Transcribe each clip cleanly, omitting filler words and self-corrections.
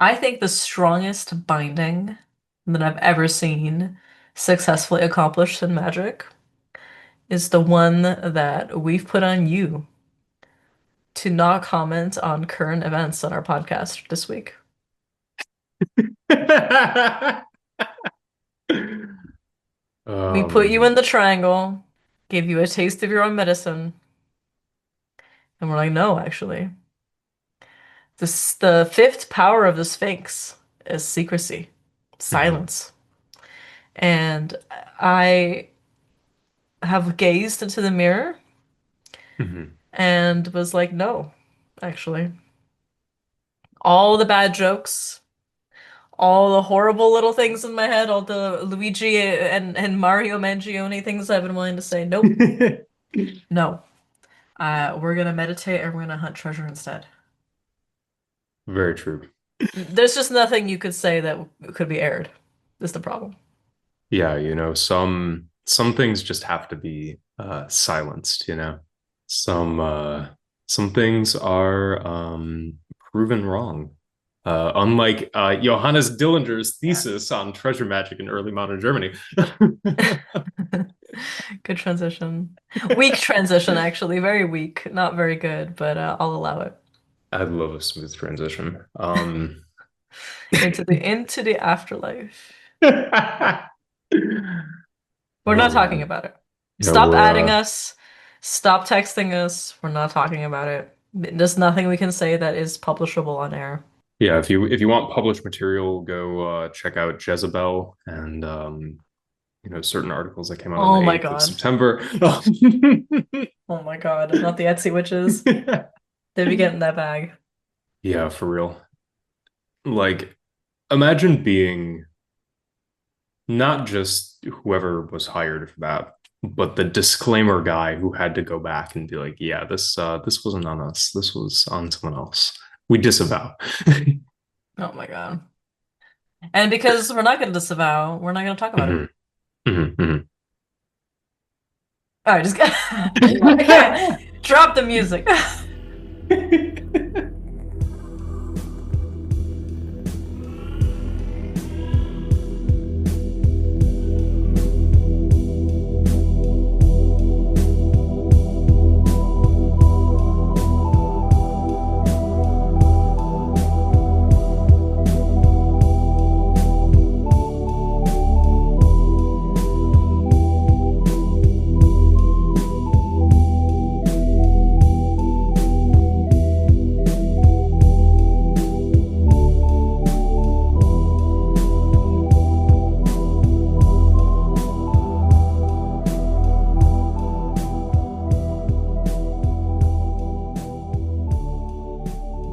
I think the strongest binding that I've ever seen successfully accomplished in Magic is the one that we've put on you to not comment on current events on our podcast this week. We put you in Um, the triangle, gave you a taste of your own medicine, and we're like, no, actually. The fifth power of the Sphinx is secrecy, mhm, silence. And I have gazed into the mirror mhm. and was like, no, actually. All the bad jokes, all the horrible little things in my head, all the Luigi and Mario Mangione things I've been willing to say, nope, no. We're gonna meditate and we're gonna hunt treasure instead. Very true. There's just nothing you could say that could be aired. Is the problem. Yeah, some things just have to be silenced. Some things are proven wrong. Unlike Johannes Dillinger's thesis on treasure magic in early modern Germany. Good transition. Weak transition, actually. Very weak. Not very good, but I'll allow it. I'd love a smooth transition. Into the afterlife. We're not Oh talking man. about it. Yeah, Stop we're adding us. Stop texting us. We're not talking about it. There's nothing we can say that is publishable on air. yeah, if you want published material, go check out Jezebel and certain articles that came out on Oh the my 8th of God. September. Oh my God. Not the Etsy witches. They be getting that bag. Yeah, for real. Like, imagine being not just whoever was hired for that, but the disclaimer guy who had to go back and be like, yeah, this wasn't on us. This was on someone else. We disavow. Oh my God. And because we're not going to disavow, we're not going to talk about it. Mhm, mhm, All right, just I can't drop the music. mhm.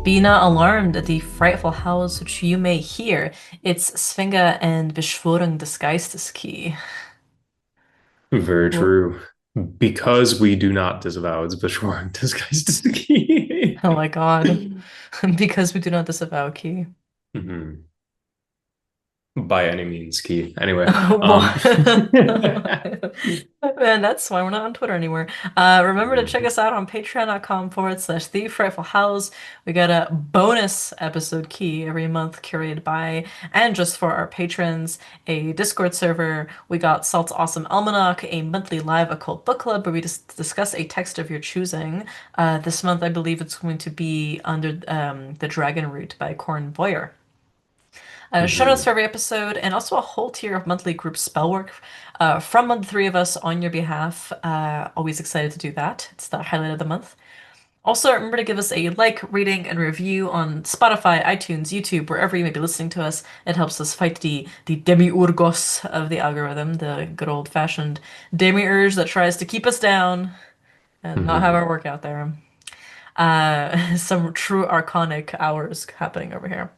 Be not alarmed at the frightful howls which you may hear. It's Svinga and Beschwörung des Geistes key. Very Wha- true. Because we do not disavow its Beschworung disguised as the key. Oh my God. Because we do not disavow key. Mhm. By any means, key. Anyway, Well, man, that's why we're not on Twitter anymore. Remember to check mhm, us out on patreon.com/the frightful howls. We got a bonus episode key every month curated by and just for our patrons, a Discord server. We got Salt's Awesome Almanac, a monthly live occult book club where we just discuss a text of your choosing. This month, I believe it's going to be under The Dragon Root by Corin Boyer. Show notes for mhm. every episode, and also a whole tier of monthly group spell work from the three of us on your behalf. Always excited to do that. It's the highlight of the month. Also, remember to give us a like, rating, and review on Spotify, iTunes, YouTube, wherever you may be listening to us. It helps us fight the demiurgos of the algorithm, the good old-fashioned demiurge that tries to keep us down and not have Mhm. our work out there. Some true archonic hours happening over here.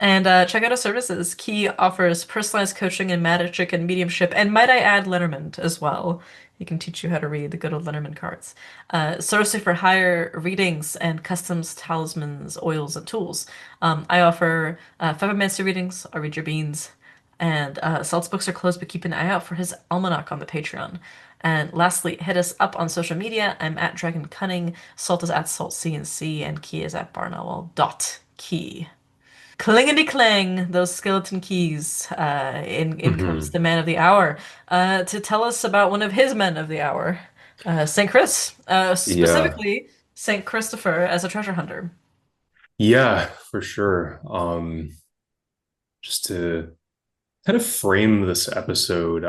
And check out our services. Key offers personalized coaching in magic and mediumship, and might I add, Lenormand as well. He can teach you how to read the good old Lenormand cards. Sorcery for hire readings and customs, talismans, oils, and tools. I offer 5 minutes readings. I'll read your beans. And Salt's books are closed, but keep an eye out for his almanac on the Patreon. And lastly, hit us up on social media. I'm at Dragon Cunning. Salt is at Salt CNC, and Key is at Barnowell. Dot. key. Clingety clang, those skeleton keys. In comes Hmm. the man of the hour to tell us about one of his men of the hour, Saint Chris, Yeah. specifically Saint Christopher as a treasure hunter. Yeah, for sure. Just to kind of frame this episode,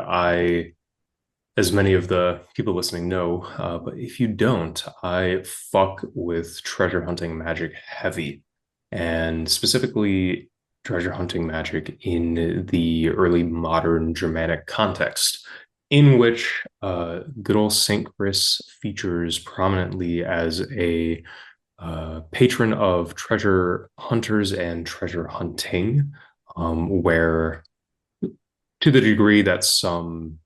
as many of the people listening know, but if you don't, I fuck with treasure hunting magic heavy, and specifically treasure hunting magic in the early modern Germanic context, in which good old Saint Chris features prominently as a patron of treasure hunters and treasure hunting, where to the degree that some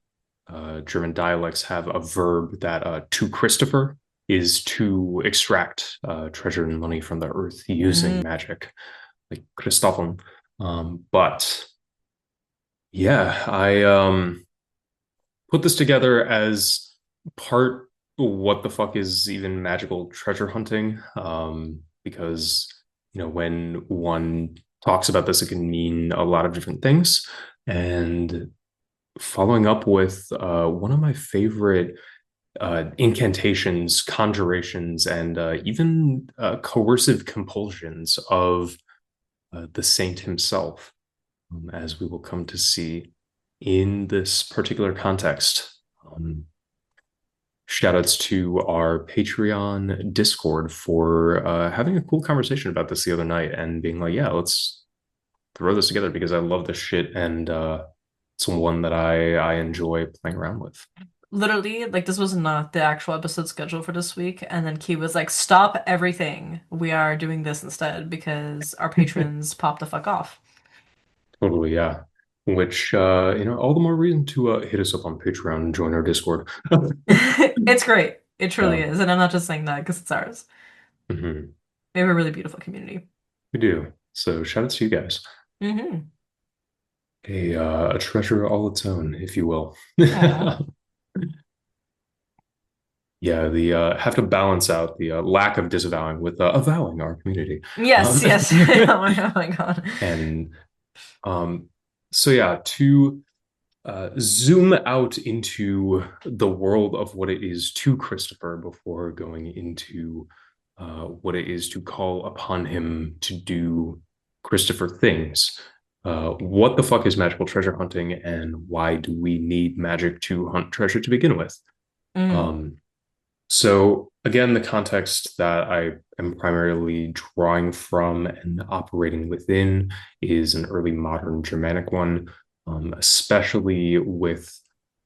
German dialects have a verb that to Christopher is to extract treasure and money from the earth Mm. using magic, like Christophen. But yeah, I put this together as part what the fuck is even magical treasure hunting? Because when one talks about this, it can mean a lot of different things. And following up with one of my favorite incantations, conjurations, and even coercive compulsions of the saint himself, as we will come to see in this particular context. Shout outs to our Patreon Discord for having a cool conversation about this the other night and being like, yeah, let's throw this together because I love this shit and it's one that I enjoy playing around with. Literally, like this was not the actual episode scheduled for this week, and then Key was like, "Stop everything. We are doing this instead because our patrons popped the fuck off." Totally, yeah. Which all the more reason to hit us up on Patreon and join our Discord. It's great. It truly Yeah. is, and I'm not just saying that because it's ours. Hmm. We have a really beautiful community. We do. So shout out to you guys. Hmm. A treasure all its own, if you will. Aw. Yeah, the have to balance out the lack of disavowing with avowing our community. Yes, Um, yes. Oh my God. and um, so yeah, to zoom out into the world of what it is to Christopher before going into what it is to call upon him to do Christopher things. What the fuck is magical treasure hunting, and why do we need magic to hunt treasure to begin with? Mm, Um, so again, the context that I am primarily drawing from and operating within is an early modern Germanic one, especially with,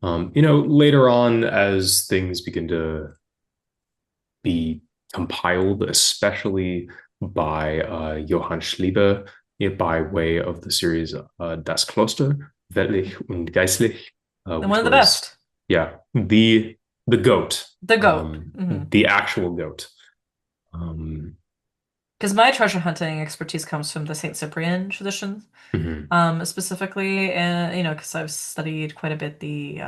later on as things begin to be compiled, especially by Johann Schliebe by way of the series Das Kloster, Weltlich und Geistlich, one which of the was, best. yeah, the goat, The goat. the actual goat. Um, Because my treasure hunting expertise comes from the Saint Cyprian tradition. mhm, Specifically, and because I've studied quite a bit the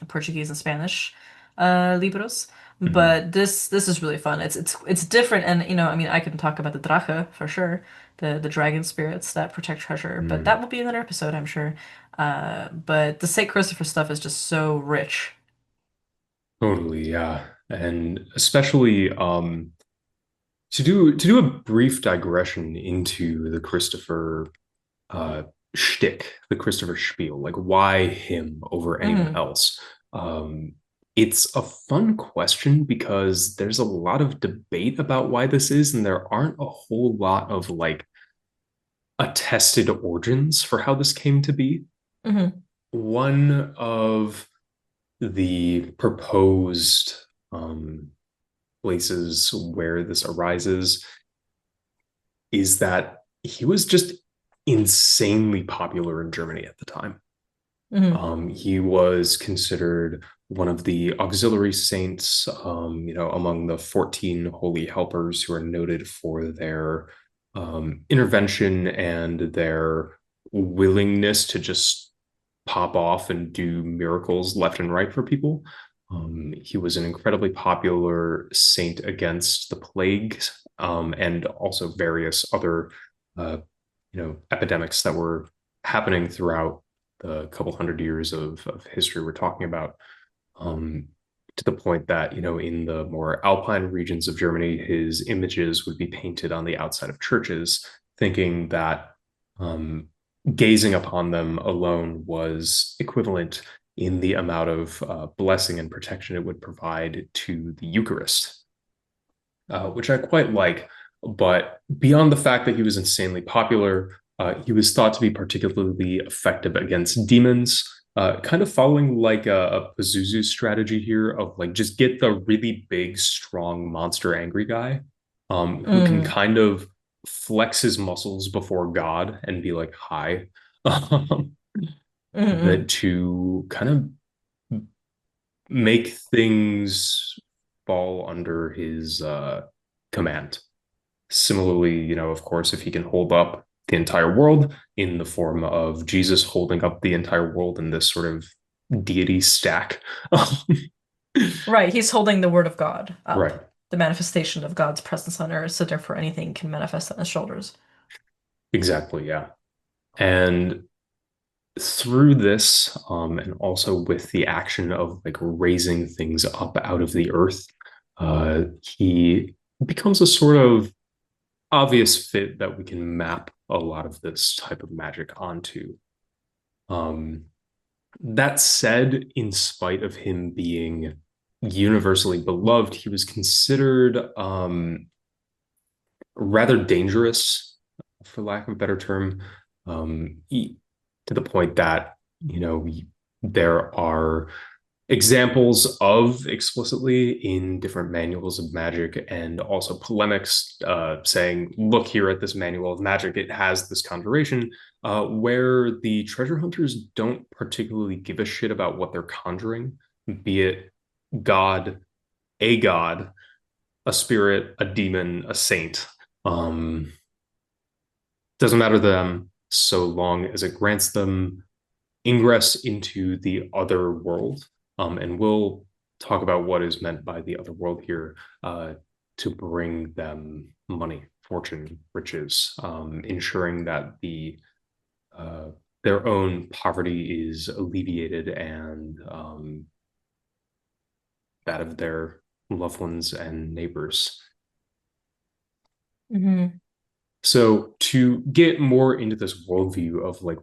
Portuguese and Spanish libros. mhm, But this is really fun. It's different, and I mean, I can talk about the Drache for sure, the dragon spirits that protect treasure. But mhm. that will be another episode, I'm sure. But the Saint Christopher stuff is just so rich. Totally, yeah, and especially to do a brief digression into the Christopher uh, shtick, the Christopher spiel, like why him over anyone Hmm. else? Um, it's a fun question because there's a lot of debate about why this is, and there aren't a whole lot of like attested origins for how this came to be. Hmm. One of the proposed places where this arises is that he was just insanely popular in Germany at the time. Hmm. He was considered one of the auxiliary saints, among the 14 holy helpers who are noted for their intervention and their willingness to just pop off and do miracles left and right for people. He was an incredibly popular saint against the plague and also various other uh, epidemics that were happening throughout the couple hundred years of history we're talking about, um, to the point that, in the more alpine regions of Germany, his images would be painted on the outside of churches, thinking that um, gazing upon them alone was equivalent in the amount of blessing and protection it would provide to the Eucharist, which I quite like. But beyond the fact that he was insanely popular, he was thought to be particularly effective against demons, kind of following like a Pazuzu strategy here of like just get the really big, strong, monster angry guy, who can Mm, kind of flex his muscles before God and be like, hi. Um, that mm, to kind of make things fall under his command. Similarly, of course, if he can hold up the entire world in the form of Jesus holding up the entire world in this sort of deity stack. right, he's holding the word of God up, Right. the manifestation of God's presence on earth, so therefore anything can manifest on his shoulders. Exactly. Yeah. And through this, and also with the action of like raising things up out of the earth, he becomes a sort of obvious fit that we can map a lot of this type of magic onto. Um, that said, in spite of him being universally beloved, he was considered rather dangerous, for lack of a better term, to the point that, there are examples of explicitly in different manuals of magic and also polemics saying, look here at this manual of magic, it has this conjuration, where the treasure hunters don't particularly give a shit about what they're conjuring, be it God, god, a spirit, a demon, a saint. Um, doesn't matter to them so long as it grants them ingress into the other world. And we'll talk about what is meant by the other world here, to bring them money, fortune, riches, ensuring that uh, their own poverty is alleviated and that of their loved ones and neighbors. Hmm. So to get more into this worldview of like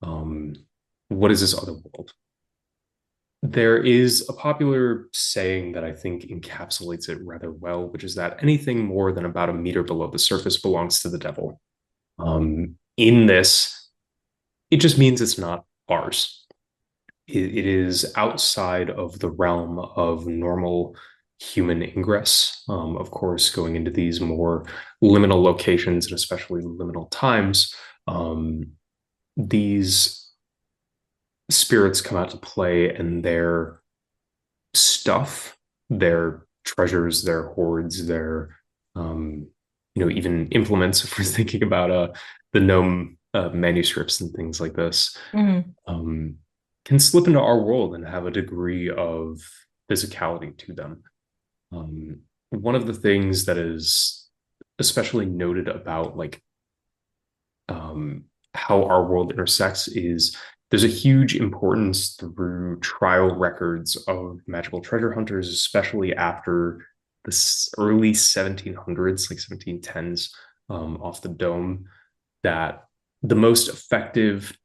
um, what is this other world? There is a popular saying that I think encapsulates it rather well, which is that anything more than about a meter below the surface belongs to the devil. In this, it just means it's not ours. It is outside of the realm of normal human ingress. Of course, going into these more liminal locations and especially liminal times, these spirits come out to play and their stuff, their treasures, their hoards, their even implements. If we're thinking about the gnome manuscripts and things like this, Hmm. um, can slip into our world and have a degree of physicality to them. One of the things that is especially noted about like how our world intersects is there's a huge importance through trial records of magical treasure hunters, especially after the early 1700s, like 1710s, off the dome, that the most effective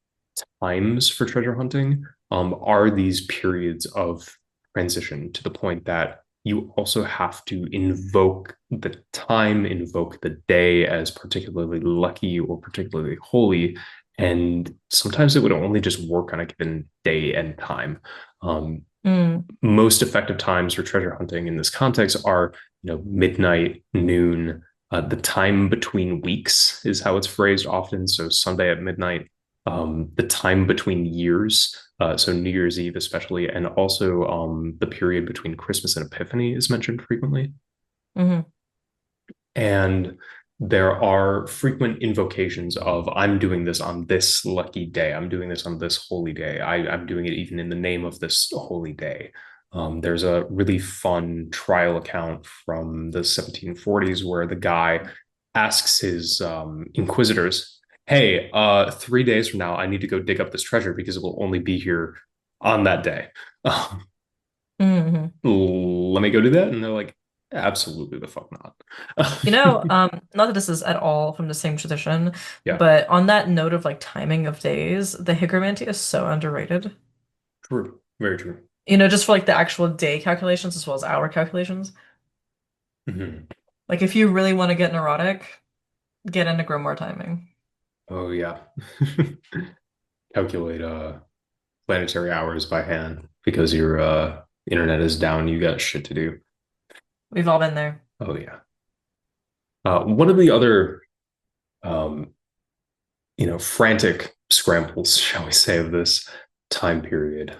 times for treasure hunting are these periods of transition to the point that you also have to invoke the time, invoke the day as particularly lucky or particularly holy. And sometimes it would only just work on a given day and time. Um, Mm. Most effective times for treasure hunting in this context are, midnight, noon, the time between weeks is how it's phrased often. So Sunday at midnight, the time between years, so New Year's Eve especially, and also the period between Christmas and Epiphany is mentioned frequently. Hmm. And there are frequent invocations of, I'm doing this on this lucky day. I'm doing this on this holy day. I'm doing it even in the name of this holy day. There's a really fun trial account from the 1740s where the guy asks his inquisitors, "Hey, 3 days from now, I need to go dig up this treasure because it will only be here on that day. Um, Hmm. let me go do that." And they're like, "Absolutely the fuck not." Not that this is at all from the same tradition, Yeah, but on that note of like timing of days, the hygromancy is so underrated. true, very true. Just for like the actual day calculations as well as hour calculations. Mhm. Like if you really want to get neurotic, get into grimoire timing. Oh yeah, calculate planetary hours by hand because your internet is down. You got shit to do. We've all been there. Oh yeah. One of the other um, frantic scrambles, shall we say, of this time period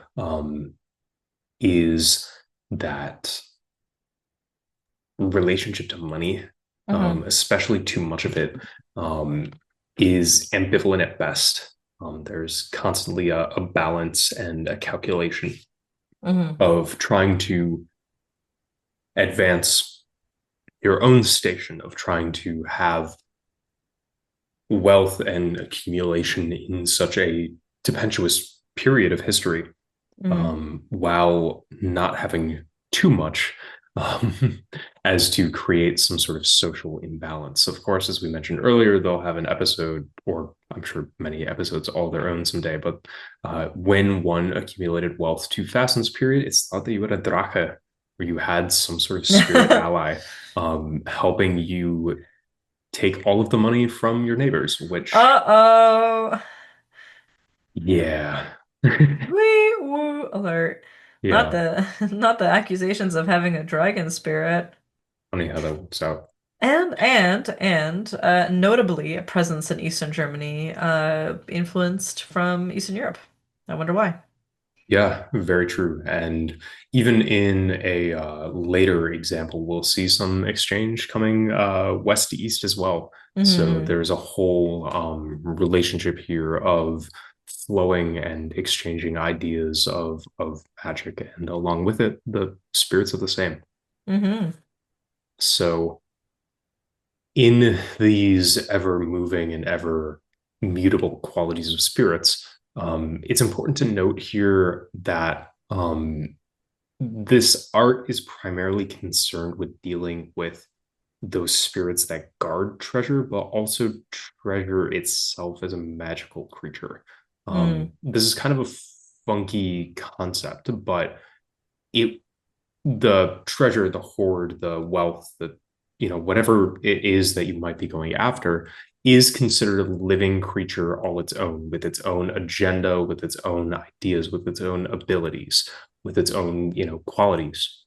is that relationship to money, Hmm. especially too much of it, um, is ambivalent at best. There's constantly a balance and a calculation Hmm. of trying to advance your own station, of trying to have wealth and accumulation in such a tempestuous period of history, Hmm. while not having too much, um, as to create some sort of social imbalance. Of course, as we mentioned earlier, they'll have an episode, or I'm sure many episodes all their own someday. But when one accumulated wealth too fast in this period, it's thought that you had a drache, where you had some sort of spirit ally helping you take all of the money from your neighbors, which, Uh-oh. yeah. Wee woo alert. Not Yeah, the not the accusations of having a dragon spirit. funny how that works out. And notably a presence in Eastern Germany, influenced from Eastern Europe. I wonder why. Yeah, very true. And even in a later example, we'll see some exchange coming west to east as well. So Hmm. there's a whole relationship here of flowing and exchanging ideas of magic, and along with it, the spirits of the same. Hmm. So in these ever moving and ever mutable qualities of spirits, it's important to note here that this art is primarily concerned with dealing with those spirits that guard treasure, but also treasure itself as a magical creature. Mm. This is kind of a funky concept, but it the treasure, the hoard, the wealth, whatever it is that you might be going after is considered a living creature all its own, with its own agenda, with its own ideas, with its own abilities, with its own, qualities,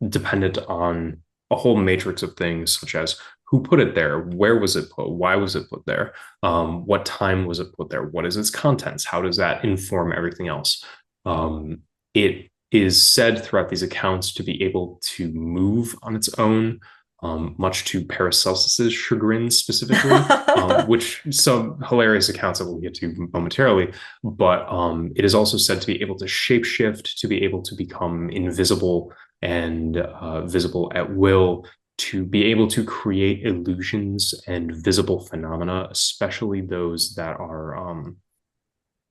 dependent on a whole matrix of things such as who put it there, where was it put, why was it put there, what time was it put there, what is its contents, how does that inform everything else. It is said throughout these accounts to be able to move on its own, much to Paracelsus's chagrin specifically, which some hilarious accounts that we'll get to momentarily. But it is also said to be able to shapeshift, to be able to become invisible and visible at will, to be able to create illusions and visible phenomena, especially those that are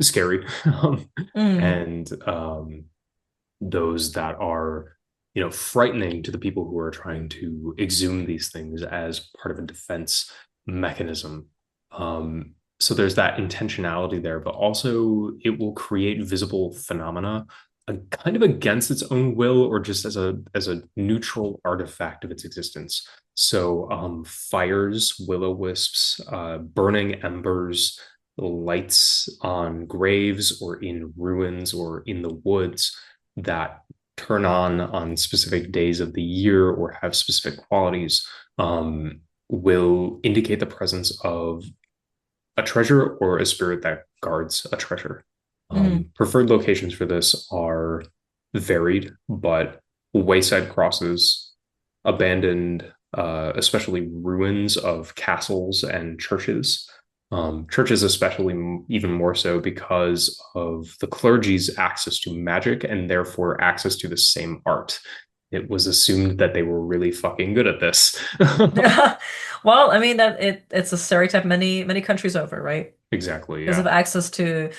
scary, Mm. and those that are frightening to the people who are trying to exhume these things as part of a defense mechanism. So there's that intentionality there, but also it will create visible phenomena, kind of against its own will, or just as a neutral artifact of its existence. So fires, will-o'-wisps, burning embers, lights on graves or in ruins or in the woods that turn on specific days of the year or have specific qualities, will indicate the presence of a treasure or a spirit that guards a treasure. Mm. Preferred locations for this are varied, but wayside crosses, abandoned, especially ruins of castles and churches. Churches, especially, even more so because of the clergy's access to magic and therefore access to the same art. it was assumed that they were really fucking good at this. Well, I mean that it's a stereotype many countries over, right? Exactly, Because of yeah. access to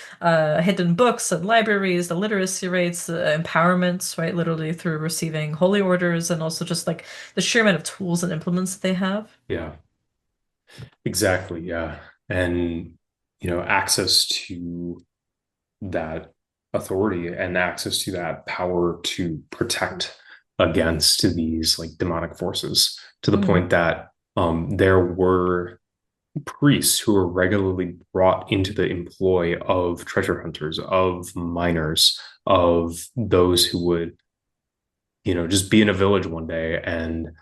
hidden books and libraries, the literacy rates, empowerments, right? Literally through receiving holy orders and also just like the sheer amount of tools and implements that they have. Yeah, exactly, yeah. And access to that authority and access to that power to protect against these like demonic forces to the Hmm. point that there were priests who were regularly brought into the employ of treasure hunters, of miners, of those who would, just be in a village one day. And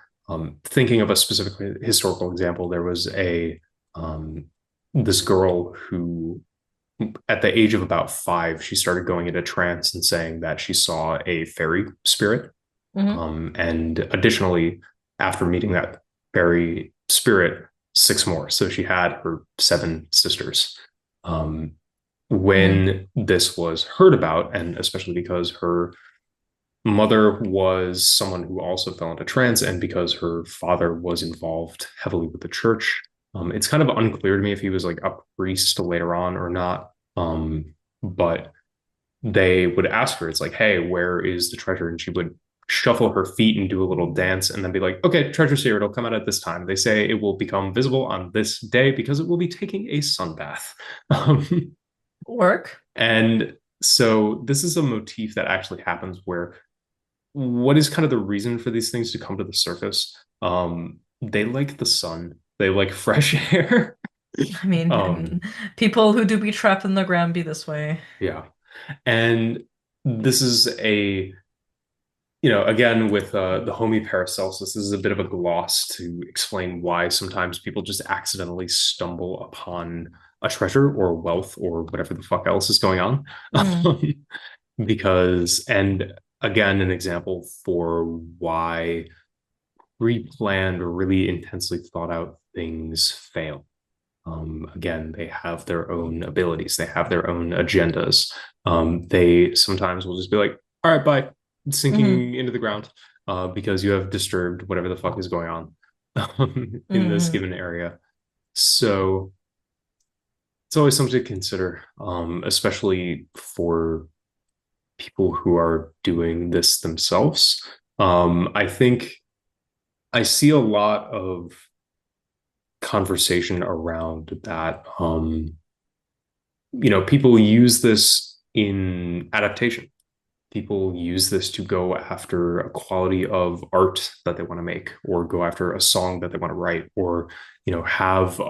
thinking of a specific historical example, there was a this girl who at the age of about 5, she started going into trance and saying that she saw a fairy spirit. Hmm. And additionally, after meeting that fairy spirit, 6 more. So she had her 7 sisters. Um, Hmm. when this was heard about, and especially because her mother was someone who also fell into trance, and because her father was involved heavily with the church, it's kind of unclear to me if he was like a priest later on or not. But they would ask her, it's like, hey, where is the treasure? And she would shuffle her feet and do a little dance and then be like, okay, treasure's here. It'll come out at this time. They say it will become visible on this day because it will be taking a sun bath. Work. And so this is a motif that actually happens where what is kind of the reason for these things to come to the surface? They like the sun, they like fresh air. I mean, um, and people who do be trapped in the ground be this way. yeah. And this is again, with the Homi Paracelsus, this is a bit of a gloss to explain why sometimes people just accidentally stumble upon a treasure or wealth or whatever the fuck else is going on. Mm. Because, and again, an example for why pre-planned or really intensely thought out things fail. Again, they have their own abilities, they have their own agendas. They sometimes will just be like, all right, bye, Hmm. sinking into the ground because you have disturbed whatever the fuck is going on in this Hmm. given area. So it's always something to consider, especially for people who are doing this themselves. I think I see a lot of conversation around that. People use this in adaptation. People use this to go after a quality of art that they want to make, or go after a song that they want to write, or have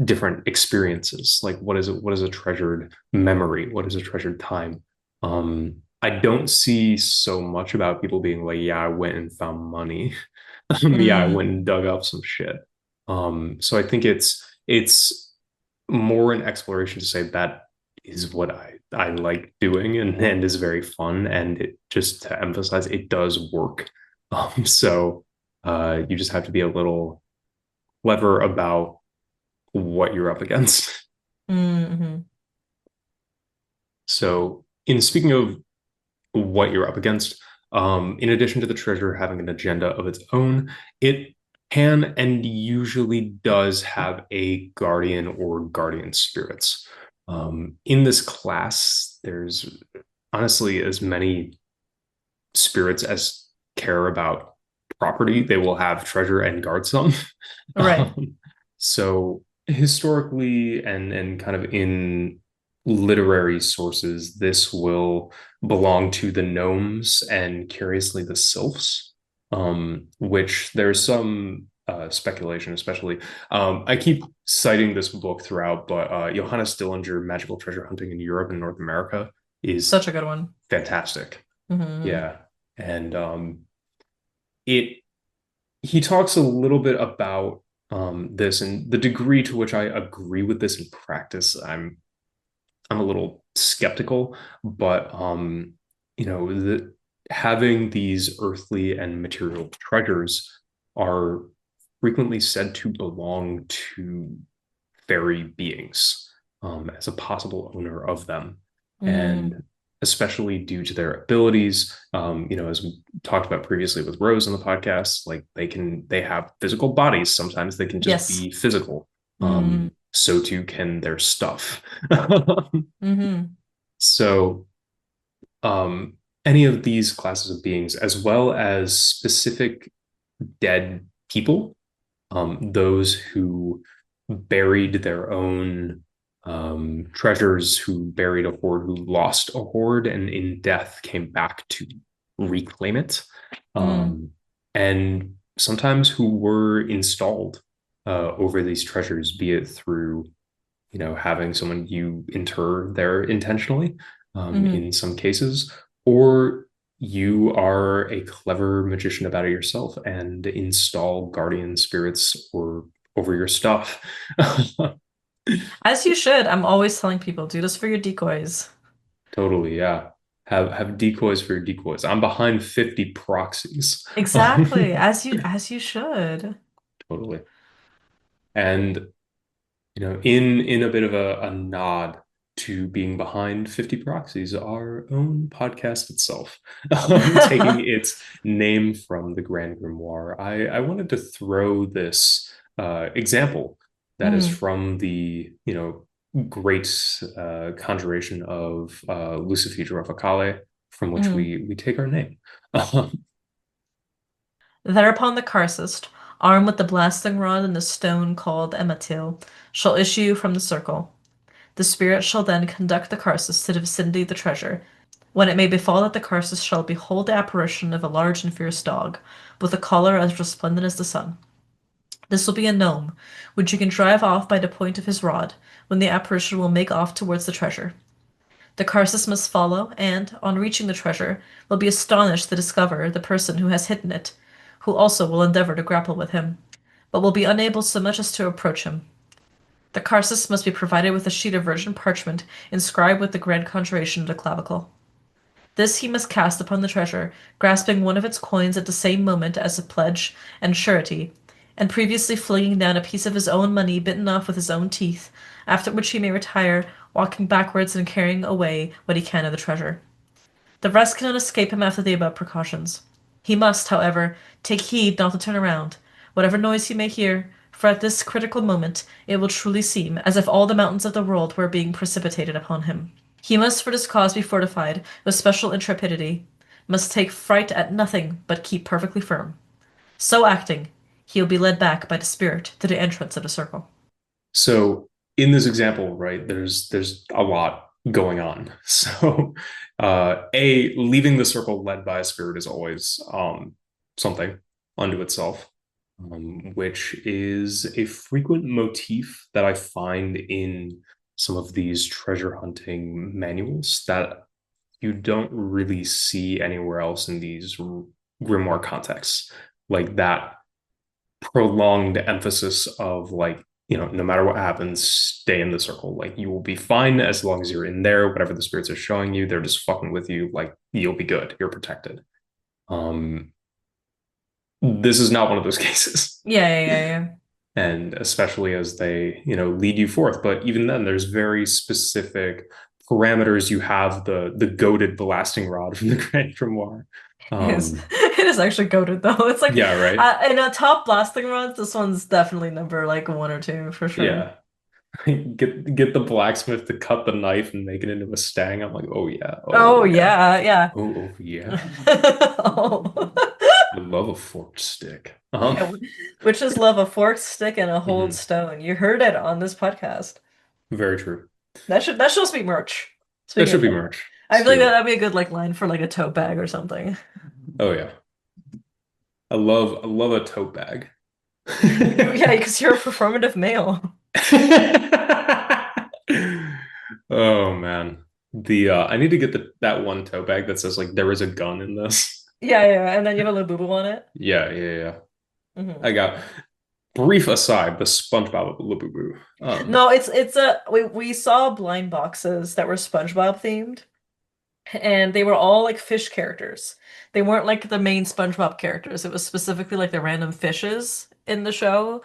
different experiences. Like what is a treasured memory? What is a treasured time? I don't see so much about people being like, yeah, I went and found money. Yeah, I Mm. went and dug up some shit. So I think it's more an exploration to say that is what I like doing and is very fun, and it just to emphasize it does work. So you just have to be a little clever about what you're up against. Mm-hmm. So in speaking of what you're up against, in addition to the treasure having an agenda of its own, it can and usually does have a guardian or guardian spirits. In this class, there's honestly as many spirits as care about property. They will have treasure and guard some. Right. So historically and kind of in literary sources, this will belong to the gnomes and curiously the sylphs, which there's some speculation, especially. I keep citing this book throughout, but Johannes Dillinger, Magical Treasure Hunting in Europe and North America, is Such a good one. fantastic. Hmm. Yeah. And it he talks a little bit about this and the degree to which I agree with this in practice. I'm a little skeptical, but having these earthly and material treasures are frequently said to belong to fairy beings as a possible owner of them. Mm. And especially due to their abilities. As we talked about previously with Rose on the podcast, like they have physical bodies. Sometimes they can just Yes. be physical. Mm, So too can their stuff. hmm So um, any of these classes of beings, as well as specific dead people, those who buried their own treasures, who buried a hoard, who lost a hoard, and in death came back to reclaim it, mm, um, and sometimes who were installed over these treasures, be it through having someone you inter there intentionally hmm in some cases, or you are a clever magician about it yourself and install guardian spirits or over your stuff. As you should. I'm always telling people, do this for your decoys. Totally, yeah. Have decoys for your decoys. I'm behind 50 proxies. Exactly. As you should. Totally. And in a bit of a nod to being behind 50 proxies, our own podcast itself, taking its name from the Grand Grimoire, I wanted to throw this example that is Mm, from the great conjuration of Lucifigura Facale, from which mm. we take our name. Thereopon the Karcist, armed with the blasting rod and the stone called Ematil, shall issue from the circle. The spirit shall then conduct the Karcist to the vicinity of the treasure, when it may befall that the Karcist shall behold the apparition of a large and fierce dog, with a collar as resplendent as the sun. This will be a gnome, which you can drive off by the point of his rod, when the apparition will make off towards the treasure. The Karcist must follow, and, on reaching the treasure, will be astonished to discover the person who has hidden it, who also will endeavor to grapple with him, but will be unable so much as to approach him. The Karcist must be provided with a sheet of virgin parchment inscribed with the grand conjuration of the clavicle. This he must cast upon the treasure, grasping one of its coins at the same moment as a pledge and surety, and previously flinging down a piece of his own money bitten off with his own teeth, after which he may retire, walking backwards and carrying away what he can of the treasure. The rest cannot escape him after the above precautions. He must, however, take heed not to turn around, whatever noise he may hear, for at this critical moment it will truly seem as if all the mountains of the world were being precipitated upon him. He must for this cause be fortified with special intrepidity, must take fright at nothing, but keep perfectly firm. So acting, he will be led back by the spirit to the entrance of the circle. So in this example, right, there's a lot going on. So a leaving the circle led by a spirit is always something unto itself, which is a frequent motif that I find in some of these treasure hunting manuals that you don't really see anywhere else in these grimoire contexts. Like that prolonged emphasis of like, no matter what happens, stay in the circle. Like you will be fine as long as you're in there. Whatever the spirits are showing you, they're just fucking with you. Like you'll be good. You're protected. Um, this is not one of those cases. Yeah, yeah, yeah, yeah. And especially as they, lead you forth. But even then, there's very specific parameters. You have the goaded blasting rod from the Grand Grimoire. It is. Um, It is actually goated though. It's like yeah, right. in a top blasting rods, this one's definitely number like one or two for sure. Yeah. Get the blacksmith to cut the knife and make it into a stang. I'm like, oh yeah, Oh oh yeah, yeah, yeah. oh yeah. Oh. I love a forked stick. Yeah, witches love a forked stick and a hold Mhm. stone. You heard it on this podcast. Very true. That should also be merch. That Speaking should of be merch, merch. I Let's feel like do it. that'd be a good like line for like a tote bag or something. Oh yeah, I love a tote bag. Yeah, because you're a performative male. Oh man, the I need to get that one tote bag that says like there is a gun in this. Yeah, yeah, and then you have a little boo-boo on it. Yeah, yeah, yeah. Hmm I got brief aside the SpongeBob Labubu. No, it's a we saw blind boxes that were SpongeBob themed, and they were all like fish characters. They weren't like the main SpongeBob characters. It was specifically like the random fishes in the show.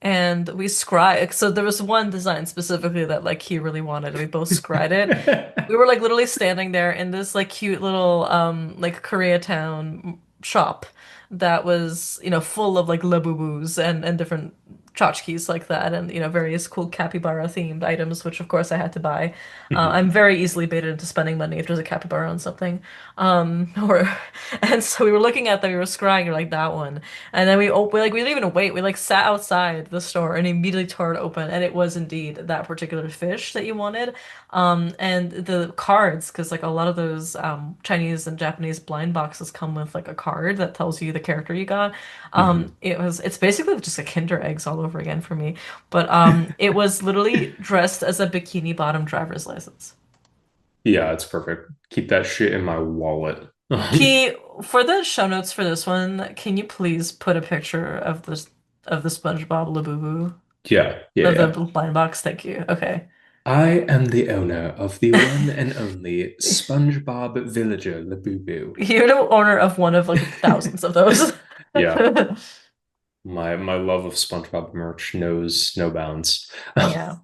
and we scry. So there was one design specifically that like he really wanted, and we both scried it. We were like literally standing there in this like cute little like Koreatown shop that was, full of like labubus and different tchotchkes like that, and various cool capybara themed items, which of course I had to buy. Mhm. I'm very easily baited into spending money if there's a capybara on something. Or and so we were looking at them, we were scrying, you're like that one. And then we didn't even wait. We like sat outside the store and immediately tore it open, and it was indeed that particular fish that you wanted. And the cards, because like a lot of those Chinese and Japanese blind boxes come with like a card that tells you the character you got. Mhm. It's basically just a Kinder Eggs all over again for me. But it was literally dressed as a bikini bottom driver's license. Yeah, it's perfect. Keep that shit in my wallet. Key, for the show notes for this one, can you please put a picture of the SpongeBob Labubu Yeah, yeah, of the yeah. blind box? Thank you. Okay. I am the owner of the one and only SpongeBob Villager Labubu. You're the owner of one of like thousands of those. Yeah, my love of SpongeBob merch knows no bounds. Yeah.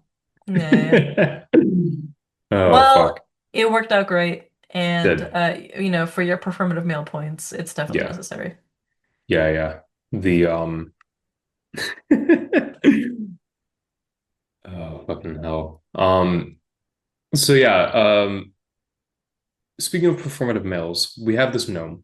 Yeah. Oh Well, fuck. it worked out great. And Did. for your performative male points, it's definitely Yeah. necessary. Yeah, yeah. The oh fucking hell. So yeah, speaking of performative males, we have this gnome.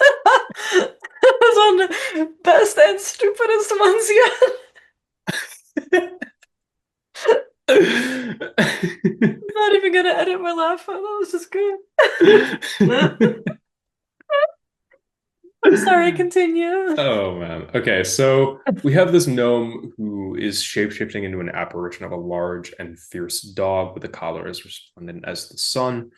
That was one of the best and stupidest ones yet. I'm not even gonna edit my laugh. That was just good. I'm sorry, continue. Oh man. Okay, so we have this gnome who is shapeshifting into an apparition of a large and fierce dog with a collar as resplendent as the sun.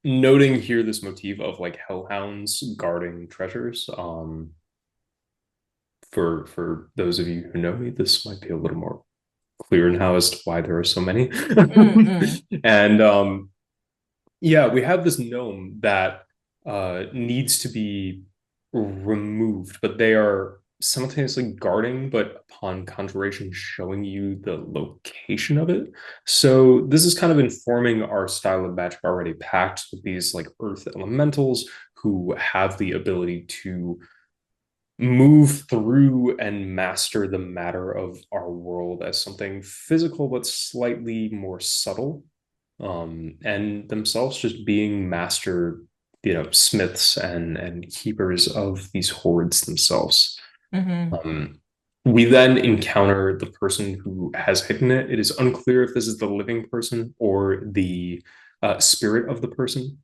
Noting here this motif of like hellhounds guarding treasures. For those of you who know me, this might be a little more clear now as to why there are so many. Mm-mm. And yeah, we have this gnome that needs to be removed, but they are simultaneously guarding, but upon conjuration, showing you the location of it. So this is kind of informing our style of magic already packed with these like earth elementals who have the ability to move through and master the matter of our world as something physical but slightly more subtle, and themselves just being master, smiths and keepers of these hoards themselves. Hmm. um, we then encounter the person who has hidden it. It is unclear if this is the living person or the spirit of the person,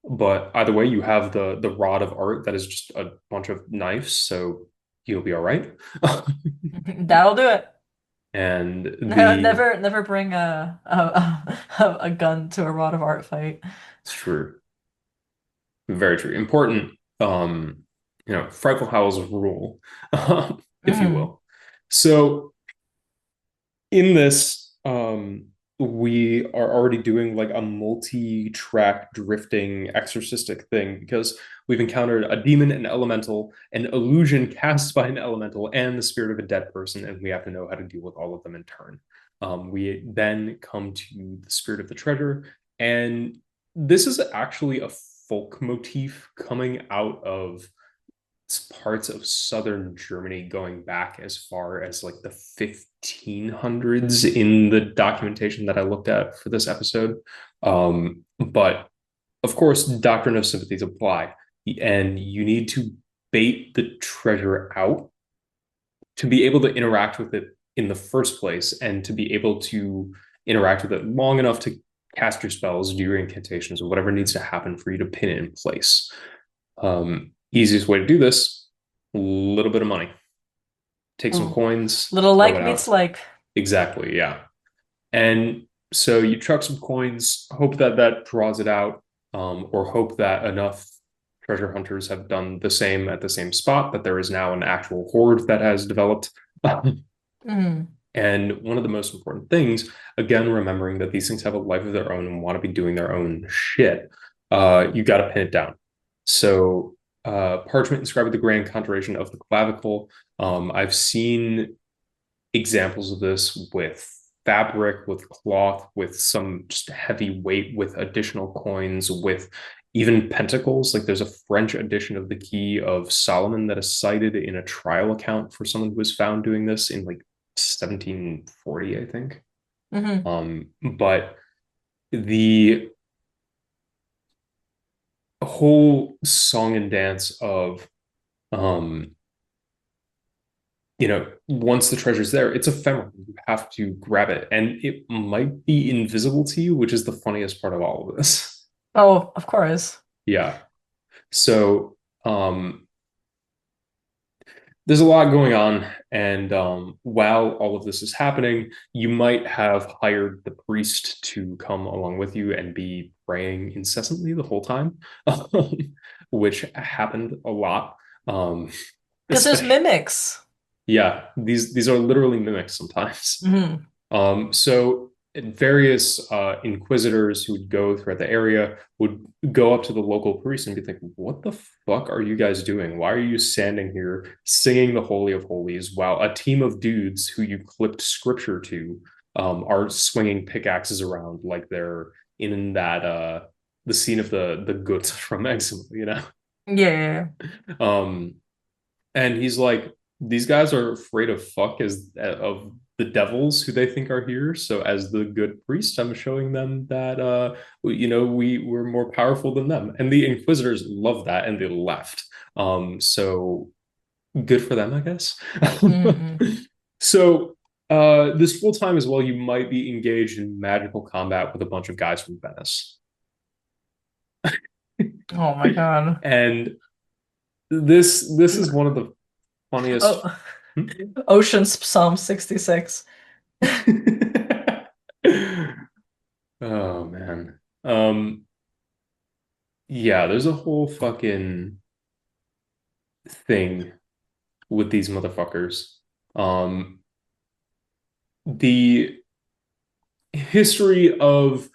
but either way, you have the rod of art that is just a bunch of knives, so you'll be all right. That'll do it. And the Never bring a gun to a rod of art fight. it's true, very true, important. Frightful Howl's rule, if you Mm. will. So in this, we are already doing like a multi-track drifting exorcistic thing because we've encountered a demon, an elemental, an illusion cast by an elemental, and the spirit of a dead person, and we have to know how to deal with all of them in turn. We then come to the spirit of the treasure, and this is actually a folk motif coming out of parts of southern Germany going back as far as like the 1500s in the documentation that I looked at for this episode. But of course, doctrine of sympathies apply, and you need to bait the treasure out to be able to interact with it in the first place, and to be able to interact with it long enough to cast your spells, do your incantations, or whatever needs to happen for you to pin it in place. Easiest way to do this, a little bit of money. Take some L- coins, Little throw like it meets out. like. Exactly, yeah. And so you chuck some coins, hope that that draws it out, or hope that enough treasure hunters have done the same at the same spot, that there is now an actual horde that has developed. Mm. And one of the most important things, again, remembering that these things have a life of their own and want to be doing their own shit, you got to pin it down. So parchment inscribed with the grand conjuration of the clavicle. I've seen examples of this with fabric, with cloth, with some just heavy weight, with additional coins, with even pentacles. Like there's a French edition of the Key of Solomon that is cited in a trial account for someone who was found doing this in like 1740, I think. Hmm. But the whole song and dance of um once the treasure's there, it's ephemeral. You have to grab it, and it might be invisible to you, which is the funniest part of all of this. Oh, of course. Yeah. So, um, there's a lot going on, and while all of this is happening, you might have hired the priest to come along with you and be praying incessantly the whole time, which happened a lot. Um, Because there's especially, mimics. yeah, these are literally mimics sometimes. Hmm. So various inquisitors who would go throughout the area would go up to the local priest and be like, "What the fuck are you guys doing? Why are you standing here singing the Holy of Holies while a team of dudes who you clipped scripture to are swinging pickaxes around like they're in that the scene of the goods from Eximo, you know?" Yeah, yeah, yeah. Um, and he's like, these guys are afraid of fuck as of the devils who they think are here. So as the good priest, I'm showing them that we're more powerful than them. And the Inquisitors love that and they left. So good for them, I guess. Mm-mm. So this full time as well, you might be engaged in magical combat with a bunch of guys from Venice. Oh my God. And this is one of the funniest. Oh, Ocean's Psalm 66. Oh man. Yeah, there's a whole fucking thing with these motherfuckers. Um, the history of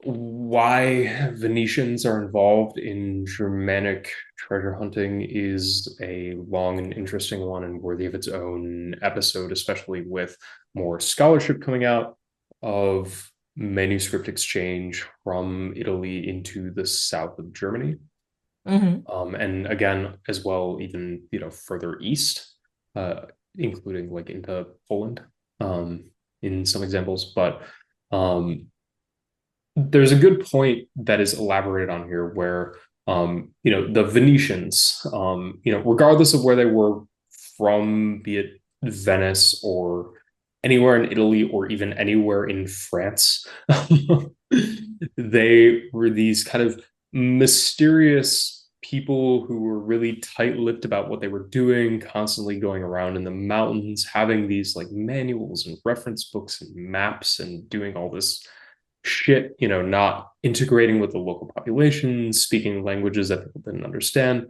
why Venetians are involved in Germanic treasure hunting is a long and interesting one and worthy of its own episode, especially with more scholarship coming out of manuscript exchange from Italy into the south of Germany. Hmm. And again, as well, even further east, uh, including like into Poland, in some examples. But um, there's a good point that is elaborated on here where the Venetians, regardless of where they were from, be it Venice or anywhere in Italy or even anywhere in France, they were these kind of mysterious people who were really tight-lipped about what they were doing, constantly going around in the mountains, having these like manuals and reference books and maps and doing all this shit, not integrating with the local population, speaking languages that people didn't understand.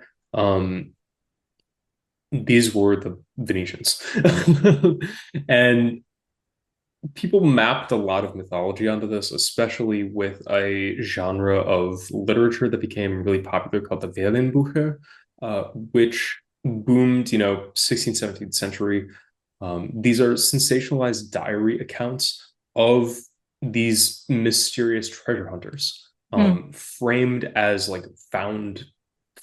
These were the Venetians. And people mapped a lot of mythology onto this, especially with a genre of literature that became really popular called the Wellenbuche, which boomed, 16th, 17th century. These are sensationalized diary accounts of these mysterious treasure hunters, Hmm. framed as like found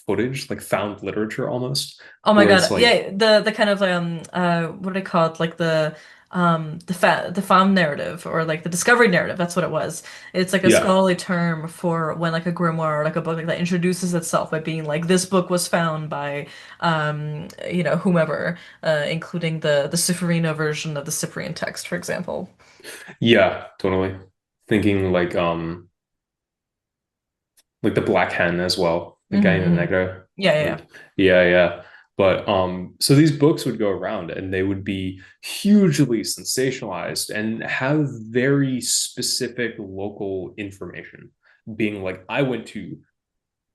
footage, like found literature almost, Oh my where it's God. like, Yeah, the kind of what do they call it? Like the fam narrative or like the discovery narrative. That's what it was. It's like a yeah, scholarly term for when like a grimoire or like a book like that introduces itself by being like this book was found by whomever, including the Cypriana version of the Cyprian text, for example. yeah, totally. Thinking like the Black Hen as well, the Hmm. Gallina Hmm. Negra. Yeah, yeah, Like, yeah, yeah. But so these books would go around and they would be hugely sensationalized and have very specific local information, being like, I went to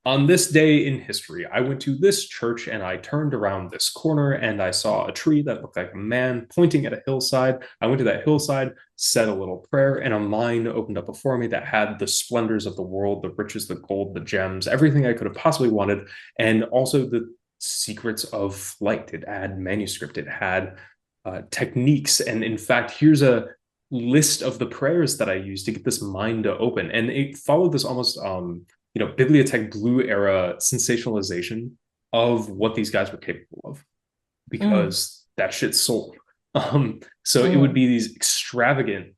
on this day in history, I went to this church and I turned around this corner and I saw a tree that looked like a man pointing at a hillside. I went to that hillside, said a little prayer, and a mine opened up before me that had the splendors of the world, the riches, the gold, the gems, everything I could have possibly wanted, and also the secrets of flight. It had manuscript, it had techniques. And in fact, here's a list of the prayers that I used to get this mine to open. And it followed this almost bibliotech blue era sensationalization of what these guys were capable of Mm, because that shit sold. So it would mm, be these extravagant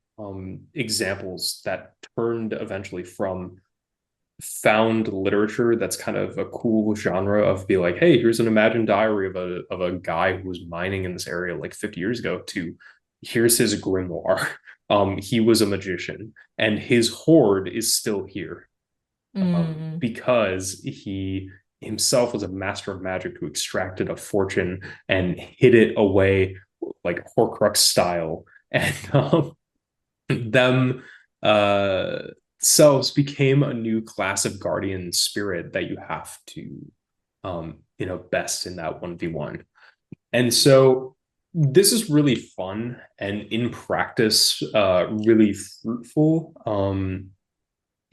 examples that turned eventually from found literature that's kind of a cool genre of be like, hey, here's an imagined diary of a guy who was mining in this area like 50 years ago to here's his grimoire. He was a magician and his hoard is still here mm, because he himself was a master of magic who extracted a fortune and hid it away like Horcrux style. And them uh, selves became a new class of guardian spirit that you have to, best in that 1v1. And so this is really fun and in practice, really fruitful.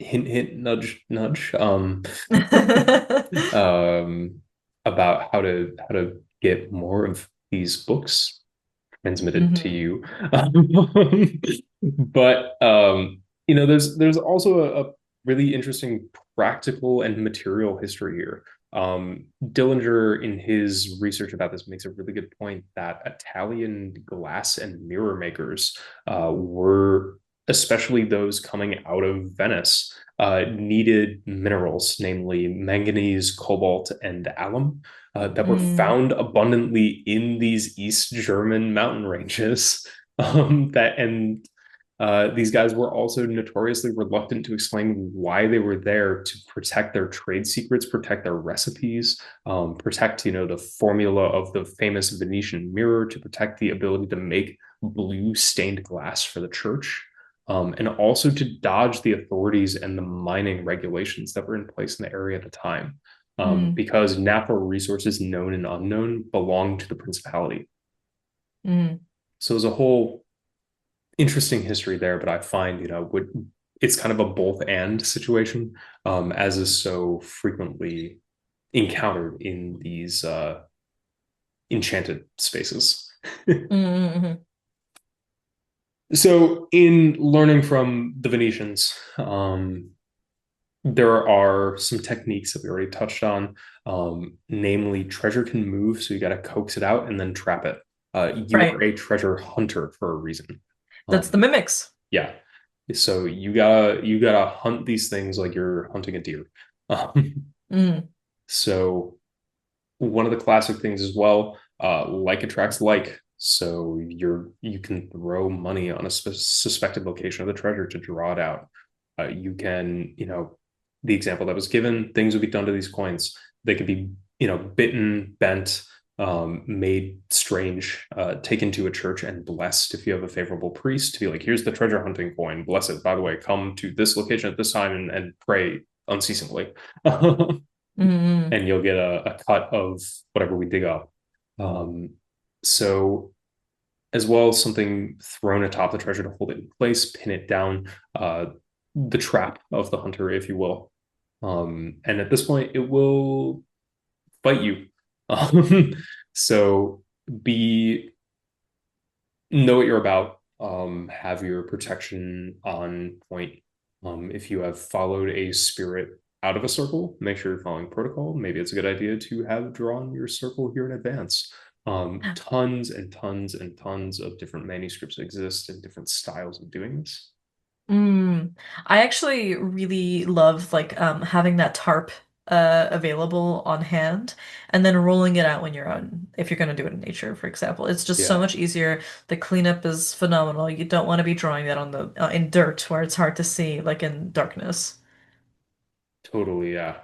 Hint, hint, nudge, nudge. mm. Um, about how to get more of these books transmitted to Hmm. you. But there's also a really interesting practical and material history here. Dillinger, in his research about this, makes a really good point that Italian glass and mirror makers were, especially those coming out of Venice, needed minerals, namely manganese, cobalt, and alum, that were Mm, found abundantly in these East German mountain ranges. These guys were also notoriously reluctant to explain why they were there to protect their trade secrets, protect their recipes, protect the formula of the famous Venetian mirror, to protect the ability to make blue stained glass for the church. And also to dodge the authorities and the mining regulations that were in place in the area at the time, mm, because natural resources, known and unknown, belong to the principality. mm, So there's a whole interesting history there, but I find, it's kind of a both and situation, as is so frequently encountered in these enchanted spaces. mm, mm, So, in learning from the Venetians, there are some techniques that we already touched on, namely treasure can move, so you got to coax it out and then trap it. You are right. a treasure hunter for a reason. That's the Um, mimics. yeah, so you gotta hunt these things like you're hunting a deer. Um, Mm, so one of the classic things as well, like attracts like. So you can throw money on a suspected location of the treasure to draw it out. You can, the example that was given, things would be done to these coins. They could be, bitten, bent, made strange, taken to a church and blessed if you have a favorable priest to be like, here's the treasure hunting coin, bless it. By the way, come to this location at this time and pray unceasingly. mm, And you'll get a cut of whatever we dig up. Um, so as well as something thrown atop the treasure to hold it in place, pin it down, the trap of the hunter, if you will. And at this point, it will fight you. Um, so be know what you're about. Have your protection on point. If you have followed a spirit out of a circle, make sure you're following protocol. Maybe it's a good idea to have drawn your circle here in advance. Tons and tons and tons of different manuscripts exist and different styles of doing this. mm. I actually really love like having that tarp available on hand and then rolling it out when you're on if you're going to do it in nature, for example. It's just so Yeah, much easier. The cleanup is phenomenal. You don't want to be drawing that on the in dirt where it's hard to see, like in darkness. totally. Yeah.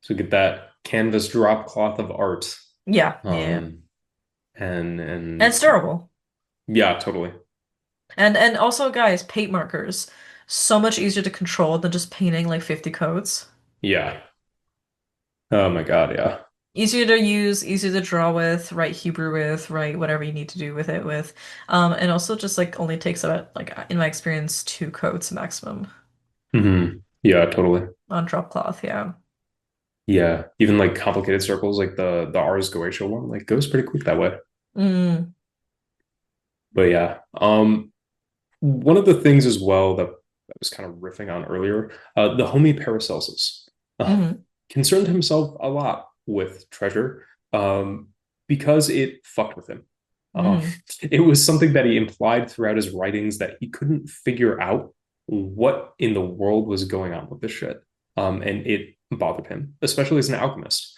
So get that canvas drop cloth of art. Yeah, yeah. Um, and And it's and durable. yeah, totally. And also, guys, paint markers. So much easier to control than just painting like 50 coats. Yeah. Oh my God, yeah. Easier to use, easier to draw with, write Hebrew with, write whatever you need to do with it with. And also just like only takes about like in my experience 2 coats maximum Yeah, totally. on drop cloth. Yeah. Yeah. Even like complicated circles like the Ars Goetia one, like goes pretty quick that way. Mm, But yeah. One of the things as well that I was kind of riffing on earlier, the homie Paracelsus mm, concerned himself a lot with treasure because it fucked with him. Um, mm. it was something that he implied throughout his writings that he couldn't figure out what in the world was going on with this shit. And it bothered him, especially as an alchemist.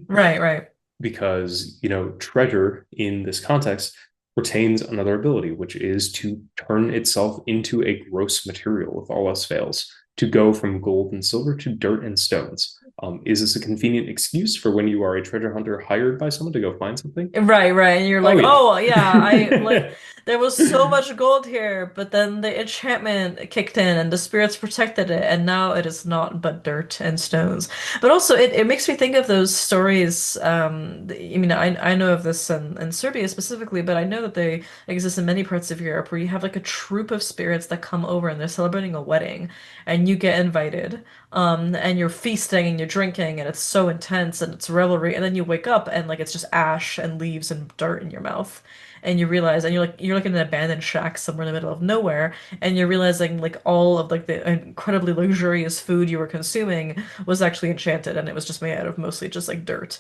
Right, right. Because, treasure in this context retains another ability, which is to turn itself into a gross material if all else fails, to go from gold and silver to dirt and stones. Is this a convenient excuse for when you are a treasure hunter hired by someone to go find something? Right, right. And you're Oh, like, yeah. oh yeah, I like there was so much gold here, but then the enchantment kicked in and the spirits protected it, and now it is not but dirt and stones. But also it makes me think of those stories. I mean, I know of this in Serbia specifically, but I know that they exist in many parts of Europe where you have like a troop of spirits that come over and they're celebrating a wedding and you get invited. And you're feasting and you're drinking and it's so intense and it's revelry and then you wake up and like it's just ash and leaves and dirt in your mouth and you realize and you're like in an abandoned shack somewhere in the middle of nowhere and you're realizing like all of like the incredibly luxurious food you were consuming was actually enchanted and it was just made out of mostly just like dirt.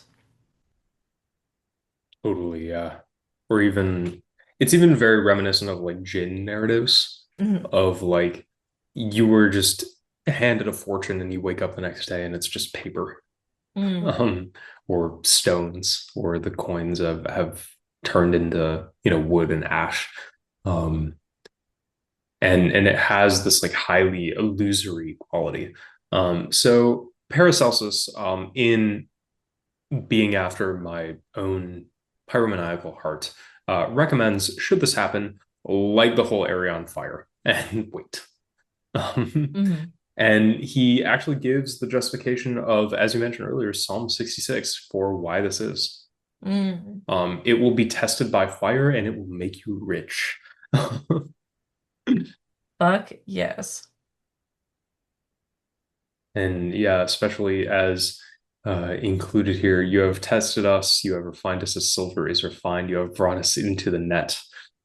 Totally, yeah. Or even, it's even very reminiscent of like Jin narratives Mhm. of like you were just handed a fortune and you wake up the next day and it's just paper. Mm. um, or stones, or the coins have turned into wood and ash, um, and it has this like highly illusory quality. So Paracelsus, in being after my own pyromaniacal heart, recommends should this happen, light the whole area on fire and wait. Um, Hmm. and he actually gives the justification of, as you mentioned earlier, Psalm 66 for why this is. Mm. It will be tested by fire and it will make you rich. Fuck yes. And yeah, especially as included here, you have tested us, you have refined us as silver is refined, you have brought us into the net.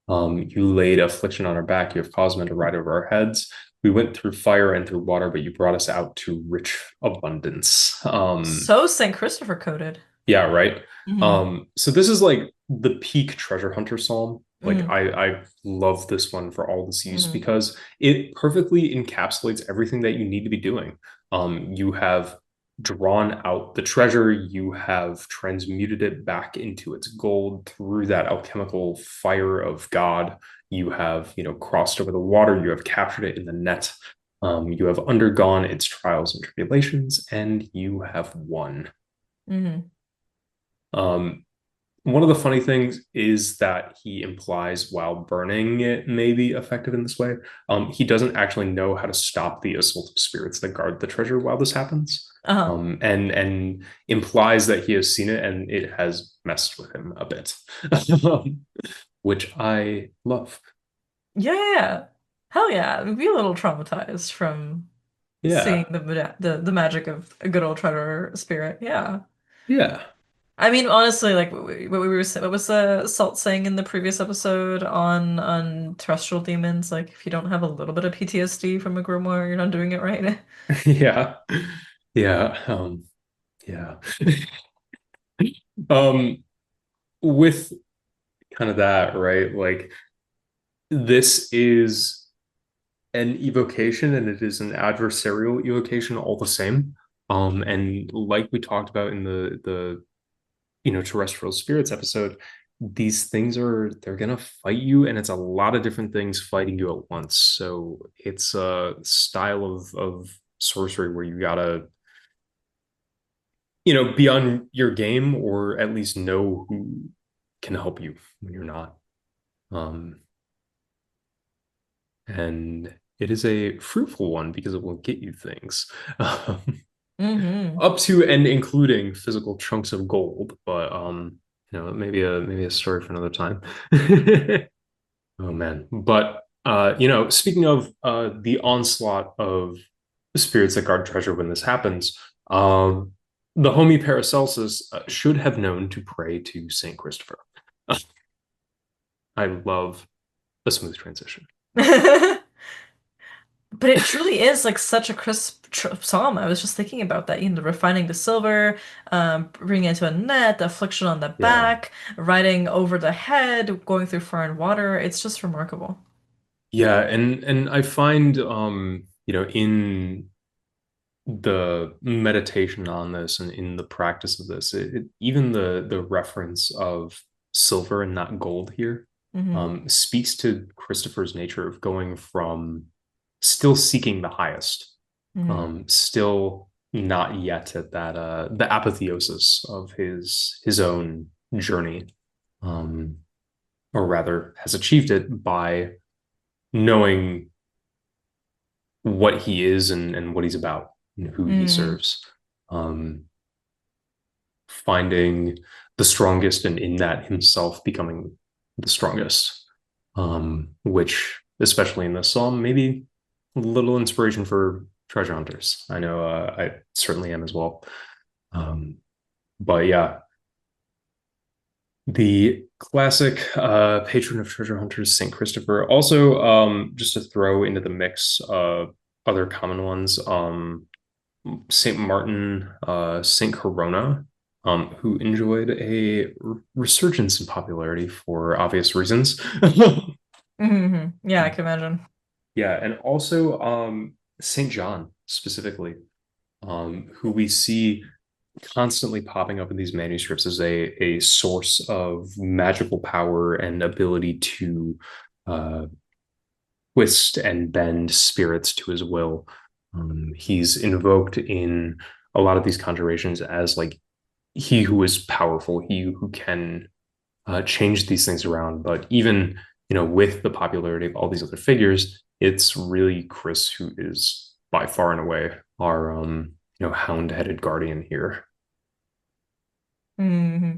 You laid affliction on our back, you have caused men to ride over our heads. We went through fire and through water, but you brought us out to rich abundance. So St. Christopher coded. Yeah, right. Hmm. So this is like the peak treasure hunter psalm. Like Hmm. I love this one for all this use Hmm. because it perfectly encapsulates everything that you need to be doing. You have drawn out the treasure, you have transmuted it back into its gold through that alchemical fire of God. You have, crossed over the water, you have captured it in the net. You have undergone its trials and tribulations, and you have won. Hmm. Um, One of the funny things is that he implies while burning it may be effective in this way. He doesn't actually know how to stop the assault of spirits that guard the treasure while this happens. Uh-huh. And implies that he has seen it and it has messed with him a bit, which I love. Yeah, yeah, yeah. Hell yeah. I'd be a little traumatized from seeing Yeah, the magic of a good old treasure spirit. Yeah. yeah. I mean, honestly, like what we were what was Salt saying in the previous episode on terrestrial demons? Like, if you don't have a little bit of PTSD from a grimoire, you're not doing it right. Yeah, yeah, yeah. um, with kind of that, right? Like this is an evocation and it is an adversarial evocation all the same. And like we talked about in the terrestrial spirits episode, these things they're gonna fight you, and it's a lot of different things fighting you at once. So it's a style of sorcery where you gotta be on your game or at least know who can help you when you're not. Um, and it is a fruitful one because it will get you things. Hmm. Up to and including physical chunks of gold. But maybe a story for another time. Oh man. But speaking of the onslaught of spirits that guard treasure when this happens, the homie Paracelsus should have known to pray to Saint Christopher. I love a smooth transition. But it truly is like such a crisp tr psalm. I was just thinking about that, you know, refining the silver, bringing it into a net, the affliction on the Yeah. back, riding over the head, going through foreign water. It's just remarkable. Yeah, and I find in the meditation on this and in the practice of this, even the reference of silver and not gold here Hmm. speaks to Christopher's nature of going from still seeking the highest, Hmm. still not yet at that the apotheosis of his own journey, um, or rather has achieved it by knowing what he is and what he's about and who he Hmm. serves. Um, Finding the strongest and in that himself becoming the strongest, which, especially in this psalm, maybe a little inspiration for treasure hunters. I know I certainly am as well. Um, but yeah, the classic patron of treasure hunters, Saint Christopher. Also, just to throw into the mix, other common ones. Saint Martin, Saint Corona, who enjoyed a resurgence in popularity for obvious reasons. Hmm. Yeah, I can imagine. Yeah, and also Saint John specifically, who we see constantly popping up in these manuscripts as a source of magical power and ability to uh, twist and bend spirits to his will. He's invoked in a lot of these conjurations as like he who is powerful, he who can change these things around. But even with the popularity of all these other figures, it's really Chris who is by far and away our hound-headed guardian here. Hmm.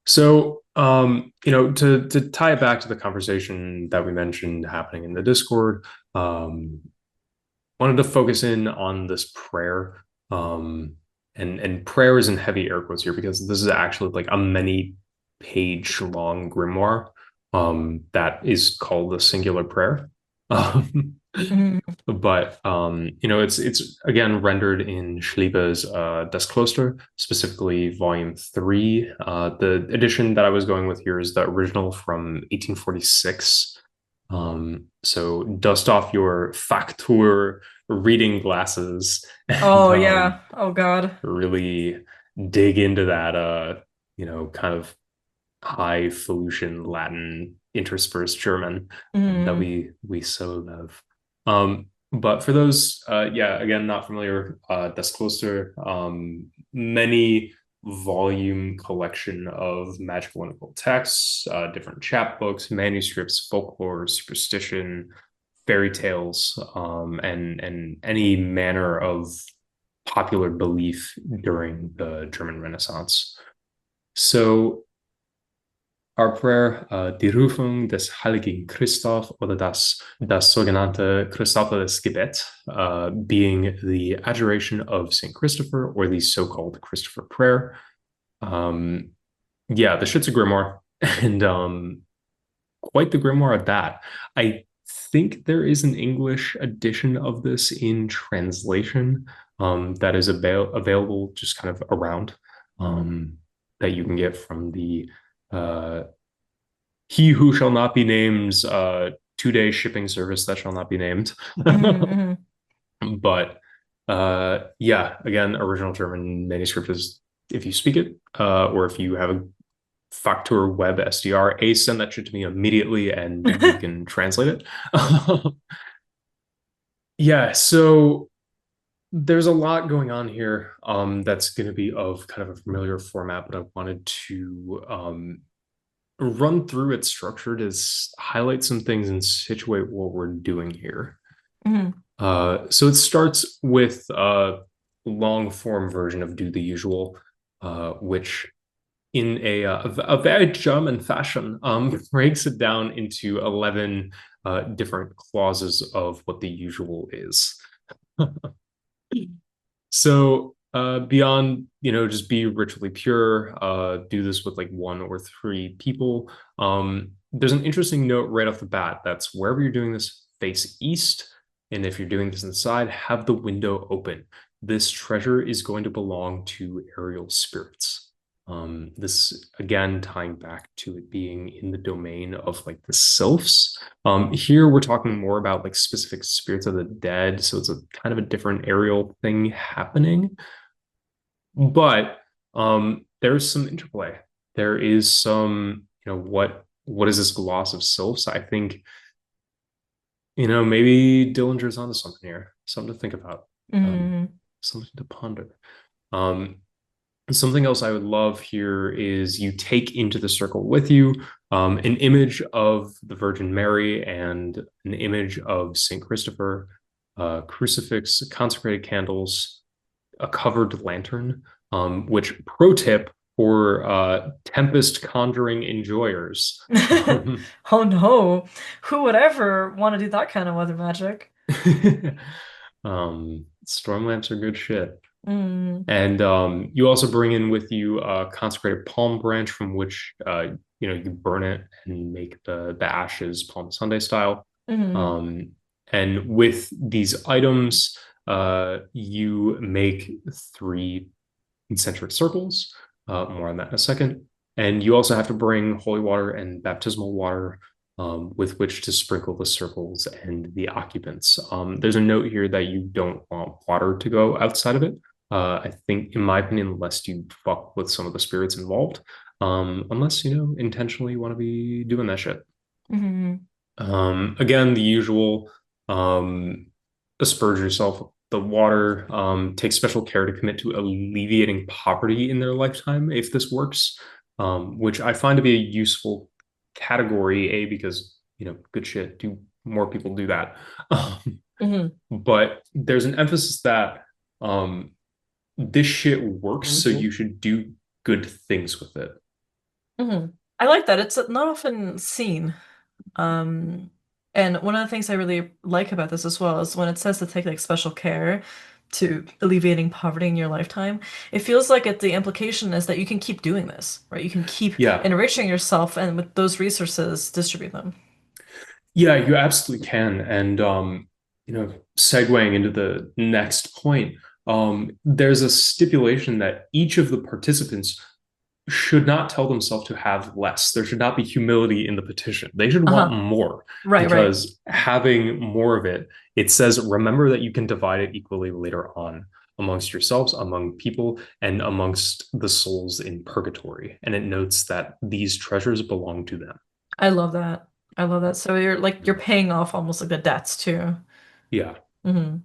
So, to tie it back to the conversation that we mentioned happening in the Discord, wanted to focus in on this prayer. And prayer is in heavy air quotes here because this is actually like a many page long grimoire that is called the singular prayer. Um, Hmm. but it's again rendered in Schliebe's Das Kloster, specifically volume 3. The edition that I was going with here is the original from 1846. So dust off your facture reading glasses and Oh yeah. Oh God. really dig into that kind of highfalutin Latin interspersed German that Hmm. we so love. But for those, yeah, again, not familiar, Das Kloster, many volume collection of magical and occult texts, different chapbooks, manuscripts, folklore, superstition, fairy tales, and any manner of popular belief during the German Renaissance. So our prayer, die Rufung des heiligen Christoph, oder das sogenannte Christopheles-Gebet, being the adjuration of St. Christopher, or the so-called Christopher prayer. Um, yeah, the shit's a grimoire, and quite the grimoire at that. I think there is an English edition of this in translation that is available just kind of around, um, that you can get from the uh, he who shall not be named 2-day shipping service that shall not be named. Hmm. But yeah, again, original German manuscript is if you speak it, or if you have a Factor Web SDR, send that shit to me immediately and we can translate it. Yeah, so there's a lot going on here that's going to be of kind of a familiar format, but I wanted to run through its structure to highlight some things and situate what we're doing here. Hmm. So it starts with long form version of Do the Usual, which in a very German fashion breaks it down into 11 different clauses of what the usual is. So beyond, just be ritually pure, do this with like one or three people. There's an interesting note right off the bat that's wherever you're doing this, face east. And if you're doing this inside, have the window open. This treasure is going to belong to aerial spirits. This again tying back to it being in the domain of like the sylphs. Here we're talking more about like specific spirits of the dead, so it's a kind of a different aerial thing happening. But there's some interplay. There is some, what is this gloss of sylphs? I think, maybe Dillinger's onto something here, something to think about, um, Mm. something to ponder. Um, Something else I would love here is you take into the circle with you an image of the Virgin Mary and an image of Saint Christopher, crucifix, consecrated candles, a covered lantern. Which pro tip for tempest conjuring enjoyers. Um, Oh no. Who would ever want to do that kind of weather magic? Storm lamps are good shit. Mm. And you also bring in with you a consecrated palm branch from which you burn it and make the ashes Palm Sunday style. Mm. Um, and with these items, you make three concentric circles. More on that in a second. And you also have to bring holy water and baptismal water with which to sprinkle the circles and the occupants. There's a note here that you don't want water to go outside of it. I think, in my opinion, lest you fuck with some of the spirits involved, unless intentionally you want to be doing that shit. Mm. Again, the usual asperge yourself with the water, take special care to commit to alleviating poverty in their lifetime if this works, which I find to be a useful category, A, because, good shit, do more people do that. Mm. But there's an emphasis that um, this shit works, so you should do good things with it. Mm. I like that. It's not often seen. Um, and one of the things I really like about this as well is when it says to take like special care to alleviating poverty in your lifetime, it feels like the implication is that you can keep doing this, right? You can keep Yeah, enriching yourself and with those resources distribute them. yeah, you absolutely can. And segueing into the next point, there's a stipulation that each of the participants should not tell themselves to have less. There should not be humility in the petition. They should want Uh-huh. more Right, right. because having more of it, it says, remember that you can divide it equally later on amongst yourselves, among people, and amongst the souls in purgatory. And it notes that these treasures belong to them. I love that. I love that. So you're paying off almost like the debts too. Yeah. Hmm.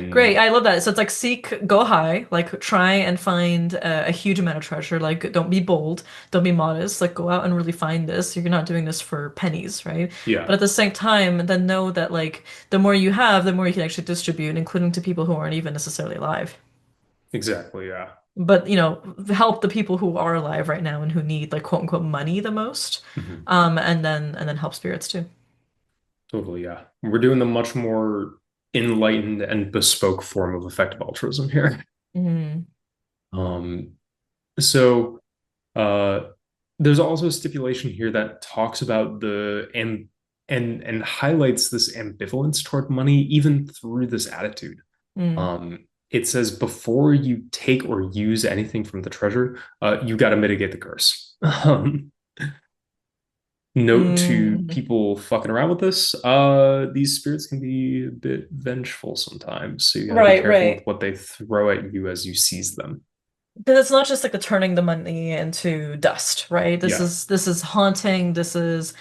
Great. And I love that. So it's like seek, go high, like try and find a huge amount of treasure. Like don't be bold, don't be modest. Like go out and really find this. You're not doing this for pennies, right? But yeah, at the same time, then know that like the more you have, the more you can actually distribute, including to people who aren't even necessarily alive. exactly. Yeah. But help the people who are alive right now and who need like quote unquote money the most. Mhm. And then help spirits too. Totally. Yeah. We're doing the much more enlightened and bespoke form of effective altruism here. Mm. Um, so uh, there's also a stipulation here that talks about and highlights this ambivalence toward money even through this attitude. Mm. It says before you take or use anything from the treasure, you got to mitigate the curse. Note to Mm. people fucking around with this, these spirits can be a bit vengeful sometimes, so you got to be Right, careful with right. what they throw at you as you seize them. Because it's not just like the turning the money into dust, right? Yeah. This is haunting. This is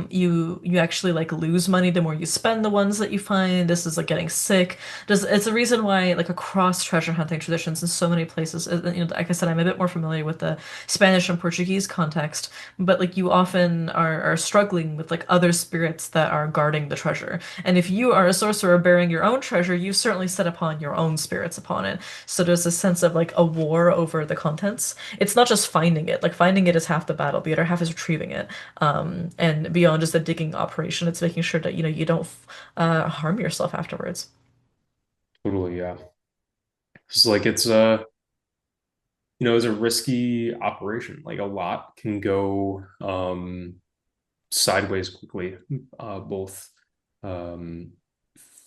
you actually like lose money the more you spend the ones that you find. This is like getting sick. It's a reason why like across treasure hunting traditions in so many places, like I said, I'm a bit more familiar with the Spanish and Portuguese context, but like you often are struggling with like other spirits that are guarding the treasure. And if you are a sorcerer bearing your own treasure, you certainly set upon your own spirits upon it. So there's a sense of like a war over the contents. It's not just finding it. Like finding it is half the battle. The other half is retrieving it. And beyond just a digging operation, it's making sure that you don't harm yourself afterwards. Totally, yeah. It's like it's a risky operation. Like a lot can go sideways quickly, both um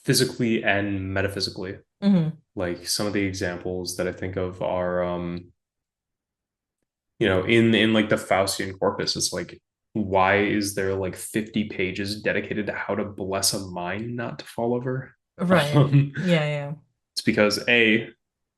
physically and metaphysically. Hmm. Like some of the examples that I think of are in like the Faustian corpus, it's like why is there like 50 pages dedicated to how to bless a mine not to fall over? Right. Um, Yeah, yeah. it's because A,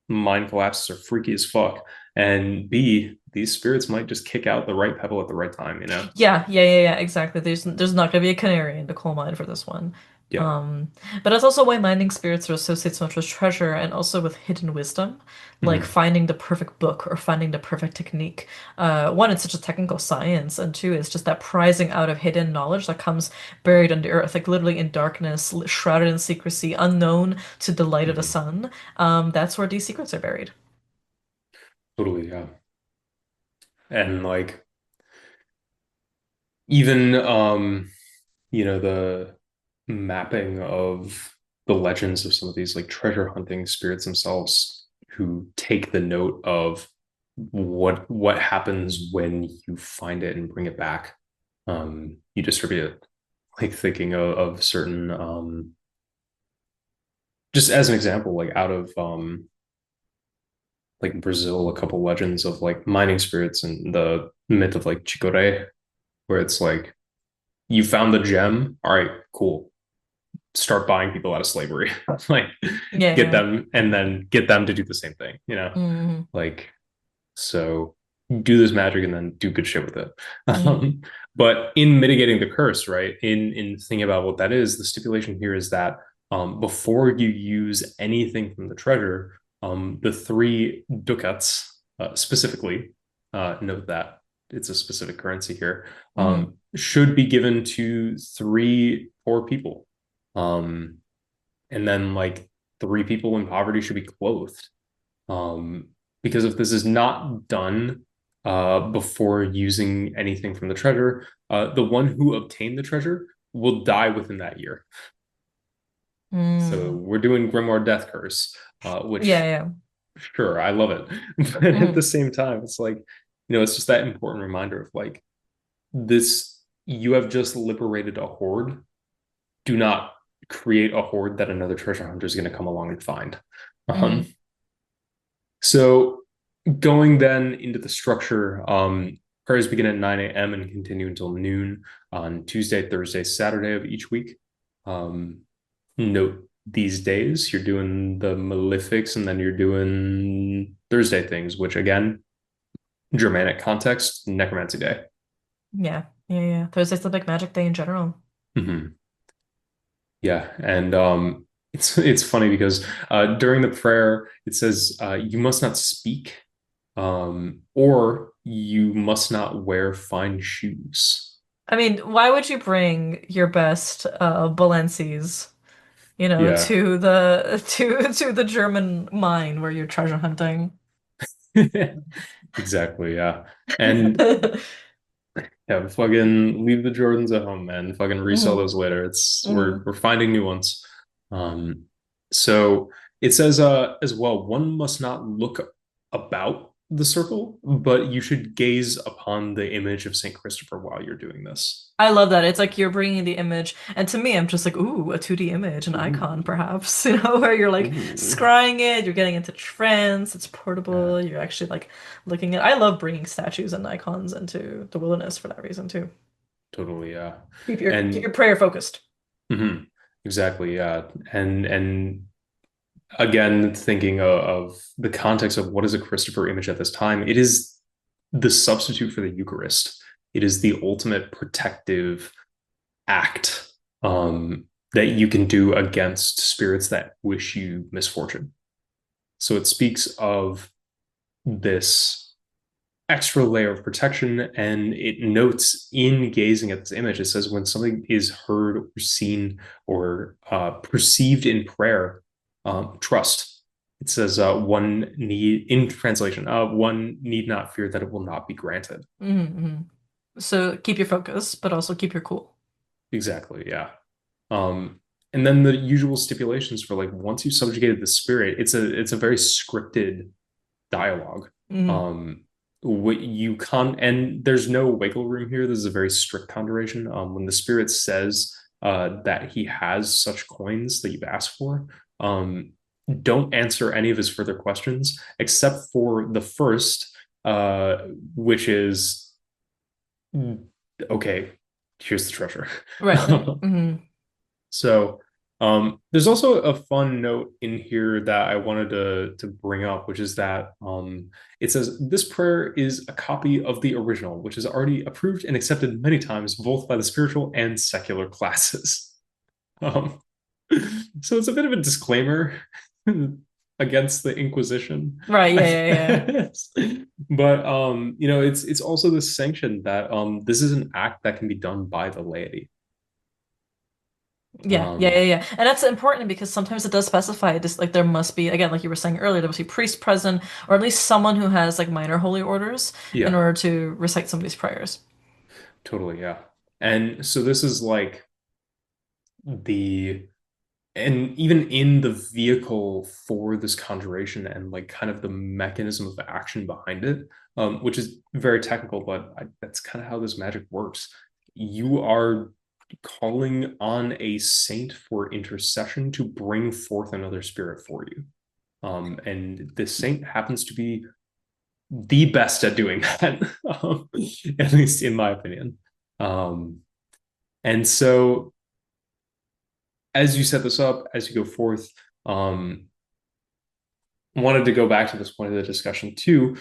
mine collapses are freaky as fuck, and B, these spirits might just kick out the right pebble at the right time, you know? Yeah, exactly. There's not gonna be a canary in the coal mine for this one. Yeah. Um, but that's also why mining spirits are associated so much with treasure and also with hidden wisdom, like Mhm. finding the perfect book or finding the perfect technique. One, it's such a technical science, and two, it's just that prizing out of hidden knowledge that comes buried under earth, like literally in darkness, shrouded in secrecy, unknown to the light of the Mhm. sun. That's where these secrets are buried. Totally, yeah. And like even the mapping of the legends of some of these like treasure hunting spirits themselves who take the note of what happens when you find it and bring it back. You distribute it, like thinking of certain just as an example, like out of like Brazil, a couple legends of like mining spirits and the myth of like Chicoré, where it's like you found the gem, all right, cool, start buying people out of slavery. Like Yeah, get yeah. them and then get them to do the same thing. Hmm. Like so do this magic and then do good shit with it. Hmm. But in mitigating the curse, right? In thinking about what that is, the stipulation here is that before you use anything from the treasure, the three ducats specifically, note that it's a specific currency here, Hmm. should be given to three poor people. Um, and then like three people in poverty should be clothed. Um, because if this is not done before using anything from the treasure, the one who obtained the treasure will die within that year. So Mm. we're doing Grimoire Death Curse, Yeah, which yeah. sure, I love it. But at the Hmm. same time, it's like, it's just that important reminder of like this, you have just liberated a horde. Do not create a horde that another treasure hunter is going to come along and find. Um, Hmm. so going then into the structure, prayers begin at 9 a.m. and continue until noon on Tuesday, Thursday, Saturday of each week. Um, Note these days you're doing the malefics and then you're doing Thursday things, which again, Germanic context, necromancy day. Yeah, yeah. Thursday's the big magic day in general. Mm-hmm. Yeah, and it's funny because during the prayer it says you must not speak, or you must not wear fine shoes. I mean, why would you bring your best Balencies, Yeah, to the to the German mine where you're treasure hunting? exactly. Yeah, and yeah, fucking leave the Jordans at home, man. Fucking resell Hmm. those later. It's we're Hmm. we're finding new ones. Um, so it says as well, one must not look about the circle, but you should gaze upon the image of Saint Christopher while you're doing this. I love that. It's like you're bringing the image, and to me, I'm just like, ooh, a 2D image, an icon, Ooh, perhaps, where you're like ooh, scrying it, you're getting into trance, it's yeah, portable, you're actually like looking at. I love bringing statues and icons into the wilderness for that reason too. totally, yeah, Keep your and prayer focused. mhm, exactly, yeah, and again, thinking of the context of what is a Christopher image at this time, it is the substitute for the Eucharist. It is the ultimate protective act that you can do against spirits that wish you misfortune. So it speaks of this extra layer of protection, and it notes in gazing at this image, it says when something is heard or seen or perceived in prayer, trust. It says one need, in translation, one need not fear that it will not be granted. Mm-hmm. So keep your focus, but also keep your cool. Exactly, yeah. Um, and then the usual stipulations for like once you've subjugated the spirit, it's a very scripted dialogue. Mm-hmm. What you con and there's no wiggle room here. This is a very strict conjuration. When the spirit says that he has such coins that you've asked for, don't answer any of his further questions except for the first, uh, which is okay. Here's the treasure. Right, right. Mm-hmm. So there's also a fun note in here that I wanted to bring up, which is that it says this prayer is a copy of the original, which is already approved and accepted many times, both by the spiritual and secular classes. Um, so it's a bit of a disclaimer against the Inquisition. Right, yeah, yeah, yeah. But it's also the sanction that this is an act that can be done by the laity. Yeah, yeah, yeah, Um, yeah. And that's important because sometimes it does specify this, like there must be, again, like you were saying earlier, there must be priest present, or at least someone who has like minor holy orders in yeah. order to recite some of these prayers. Totally, yeah. And so this is like the and even in the vehicle for this conjuration and like kind of the mechanism of action behind it, which is very technical, but that's kind of how this magic works. You are calling on a saint for intercession to bring forth another spirit for you. And this saint happens to be the best at doing that, at least in my opinion. Um, And so, as you set this up, as you go forth, wanted to go back to this point of the discussion too.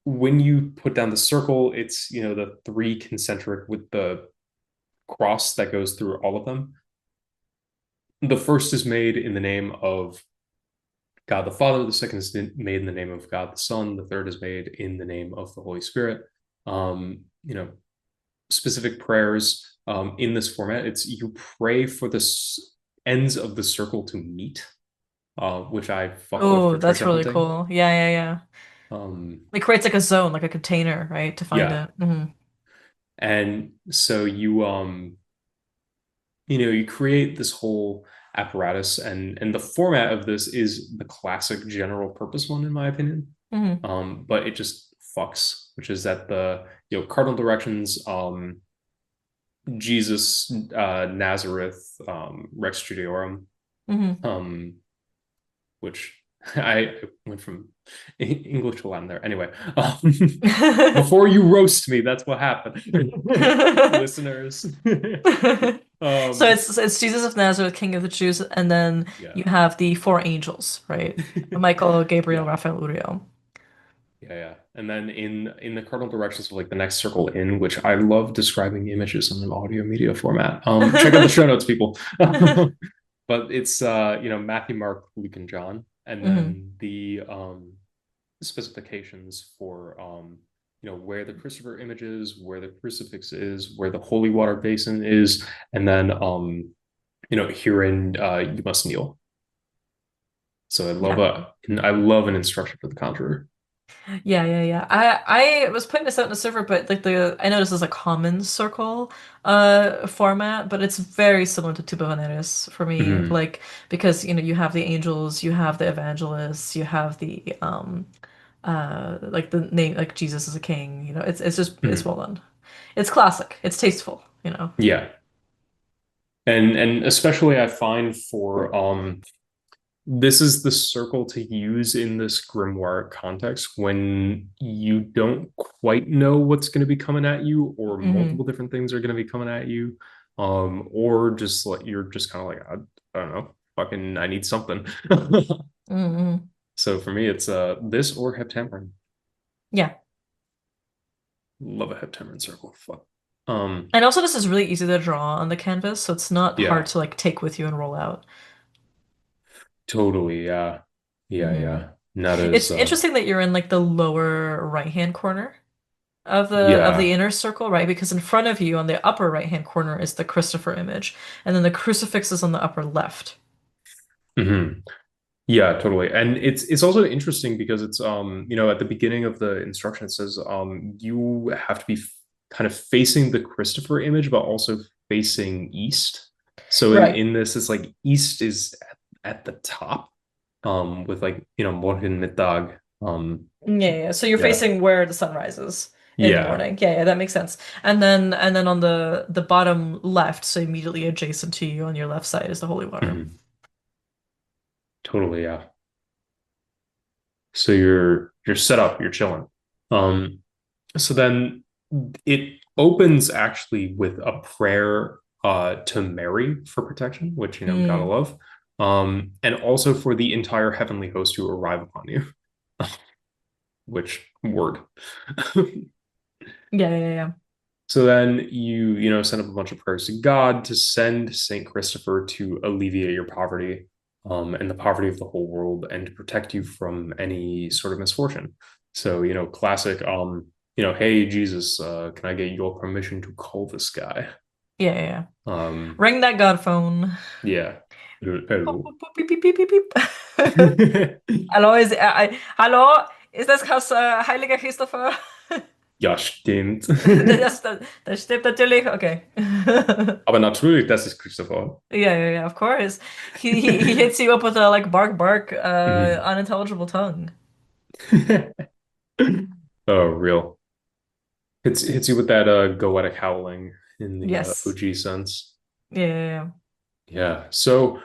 When you put down the circle, it's the three concentric with the cross that goes through all of them. The first is made in the name of God the Father. The second is made in the name of God the Son. The third is made in the name of the Holy Spirit. You know, specific prayers in this format. It's you pray for the ends of the circle to meet, which I fuck with Oh, for that's treasure really hunting. cool. Yeah, yeah, yeah. Um, It creates like a zone, like a container, right, to find yeah, it. Hmm. and so you create this whole apparatus, and the format of this is the classic general purpose one, in my opinion. Hmm. But it just fucks, which is that the cardinal directions, Jesus, Nazareth, Rex Judiorum, Hmm. um, which I went from English to Latin there. Anyway, before you roast me, that's what happened, listeners. So um, it's Jesus of Nazareth, King of the Jews, and then yeah, you have the four angels, right? Michael, Gabriel, yeah, Raphael, Uriel. yeah. And then in the cardinal directions of like the next circle in, which I love describing images in an audio media format. Check out the show notes, people. But it's Matthew, Mark, Luke, and John, and Hmm. then the specifications for where the Christopher image is, where the crucifix is, where the holy water basin is, and then herein you must kneel. So Yeah. I love an instruction for the conjurer. Yeah, yeah, yeah. I was putting this out in the server, but like I know this is a common circle format, but it's very similar to Tuba Veneris for me. Mhm. Like because you have the angels, you have the evangelists, you have the like the name like Jesus is a king, it's just it's Mhm. well done. It's classic. It's tasteful. Yeah, and especially I find for this is the circle to use in this grimoire context when you don't quite know what's going to be coming at you, or Hmm. multiple different things are going to be coming at you, or just like you're just kind of like I don't know, fucking I need something. Mm-hmm. So for me, it's this or heptameron. Yeah. Love a heptameron circle. Fuck. And also this is really easy to draw on the canvas, so it's not hard Yeah, to like take with you and roll out. totally. Yeah, yeah, Hmm yeah. Not as It's interesting that you're in like the lower right-hand corner of the yeah. inner circle, right? Because in front of you on the upper right-hand corner is the Christopher image, and then the crucifix is on the upper left. hmm Yeah, totally. And it's also interesting because it's at the beginning of the instruction it says you have to be kind of facing the Christopher image but also facing east. So Right. in this it's like east is at the top with like, Morgen Mittag. Yeah. So you're Yeah. facing where the sun rises in the Yeah. morning. Yeah, that makes sense. And then on the bottom left, so immediately adjacent to you on your left side is the holy water. Mhm. Totally, yeah. So you're set up, you're chilling. Um So then it opens actually with a prayer to Mary for protection, which gotta Mm. love. And also for the entire heavenly host to arrive upon you, which word. Yeah. So then you send up a bunch of prayers to God to send Saint Christopher to alleviate your poverty, and the poverty of the whole world, and to protect you from any sort of misfortune. So classic. Hey Jesus, can I get your permission to call this guy? Yeah. Um, Ring that God phone. yeah. Boop, Hello. boop, boop, beep, beep, beep, beep, beep. Hallo, hallo, ist das heiliger Christopher? Ja, stimmt. Das stimmt natürlich. Okay. Aber natürlich, das ist Christopher. Yeah, of course. He hits you up with a like bark bark Mhm. unintelligible tongue. Oh, real. Hits you with that goetic howling in the Yes. OG sense. Yeah. Yeah. So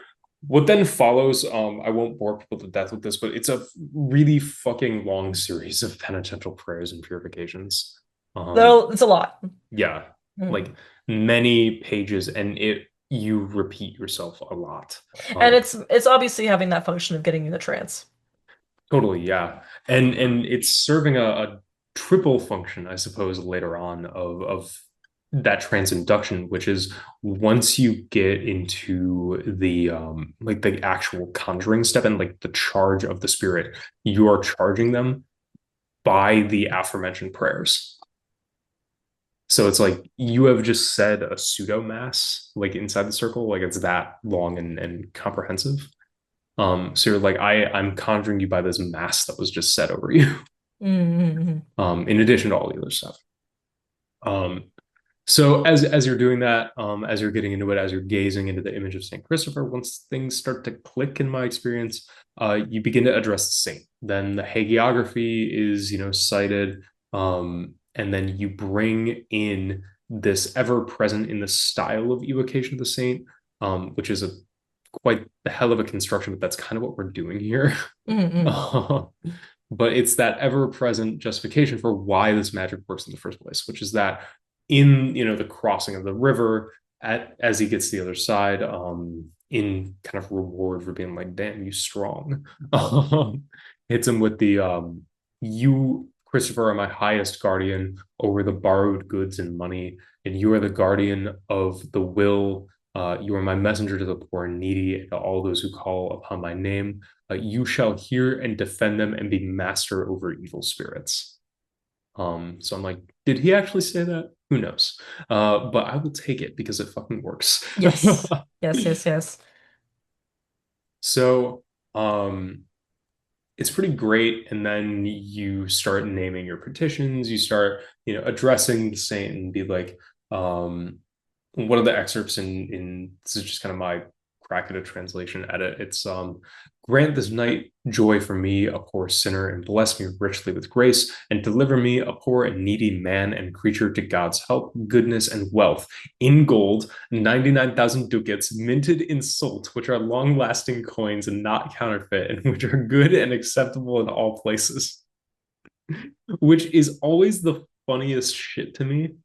what then follows, I won't bore people to death with this, but it's a really fucking long series of penitential prayers and purifications. Um, Though it's a lot. yeah, Mm. like many pages, and you repeat yourself a lot. And Um, it's obviously having that function of getting you the trance. Totally, yeah. And it's serving a triple function, I suppose, later on of that transinduction, which is once you get into the like the actual conjuring step and like the charge of the spirit, you are charging them by the aforementioned prayers. So it's like you have just said a pseudo mass like inside the circle, like it's that long and comprehensive. So you're like, I'm conjuring you by this mass that was just set over you. Mm-hmm. In addition to all the other stuff. Um, so as you're doing that, as you're getting into it, as you're gazing into the image of Saint Christopher, once things start to click, in my experience, you begin to address the saint. Then the hagiography is, cited, and then you bring in this ever present in the style of evocation of the saint, which is a quite the hell of a construction, but that's kind of what we're doing here. Mm-hmm. But it's that ever-present justification for why this magic works in the first place, which is that in the crossing of the river, as he gets to the other side, in kind of reward for being like, "Damn, you strong," hits him with the "You, Christopher, are my highest guardian over the borrowed goods and money, and you are the guardian of the will. You are my messenger to the poor and needy, and to all those who call upon my name. You shall hear and defend them and be master over evil spirits." So I'm like, did he actually say that? Who knows? But I will take it because it fucking works. Yes. Yes. So, um, it's pretty great. And then you start naming your petitions. You start, addressing the saint and be like, one of the excerpts in this is just kind of my crack at a translation edit. It's grant this night joy for me, a poor sinner, and bless me richly with grace, and deliver me, a poor and needy man and creature, to God's help, goodness, and wealth, in gold, 99,000 ducats, minted in salt, which are long lasting coins and not counterfeit, and which are good and acceptable in all places. Which is always the funniest shit to me,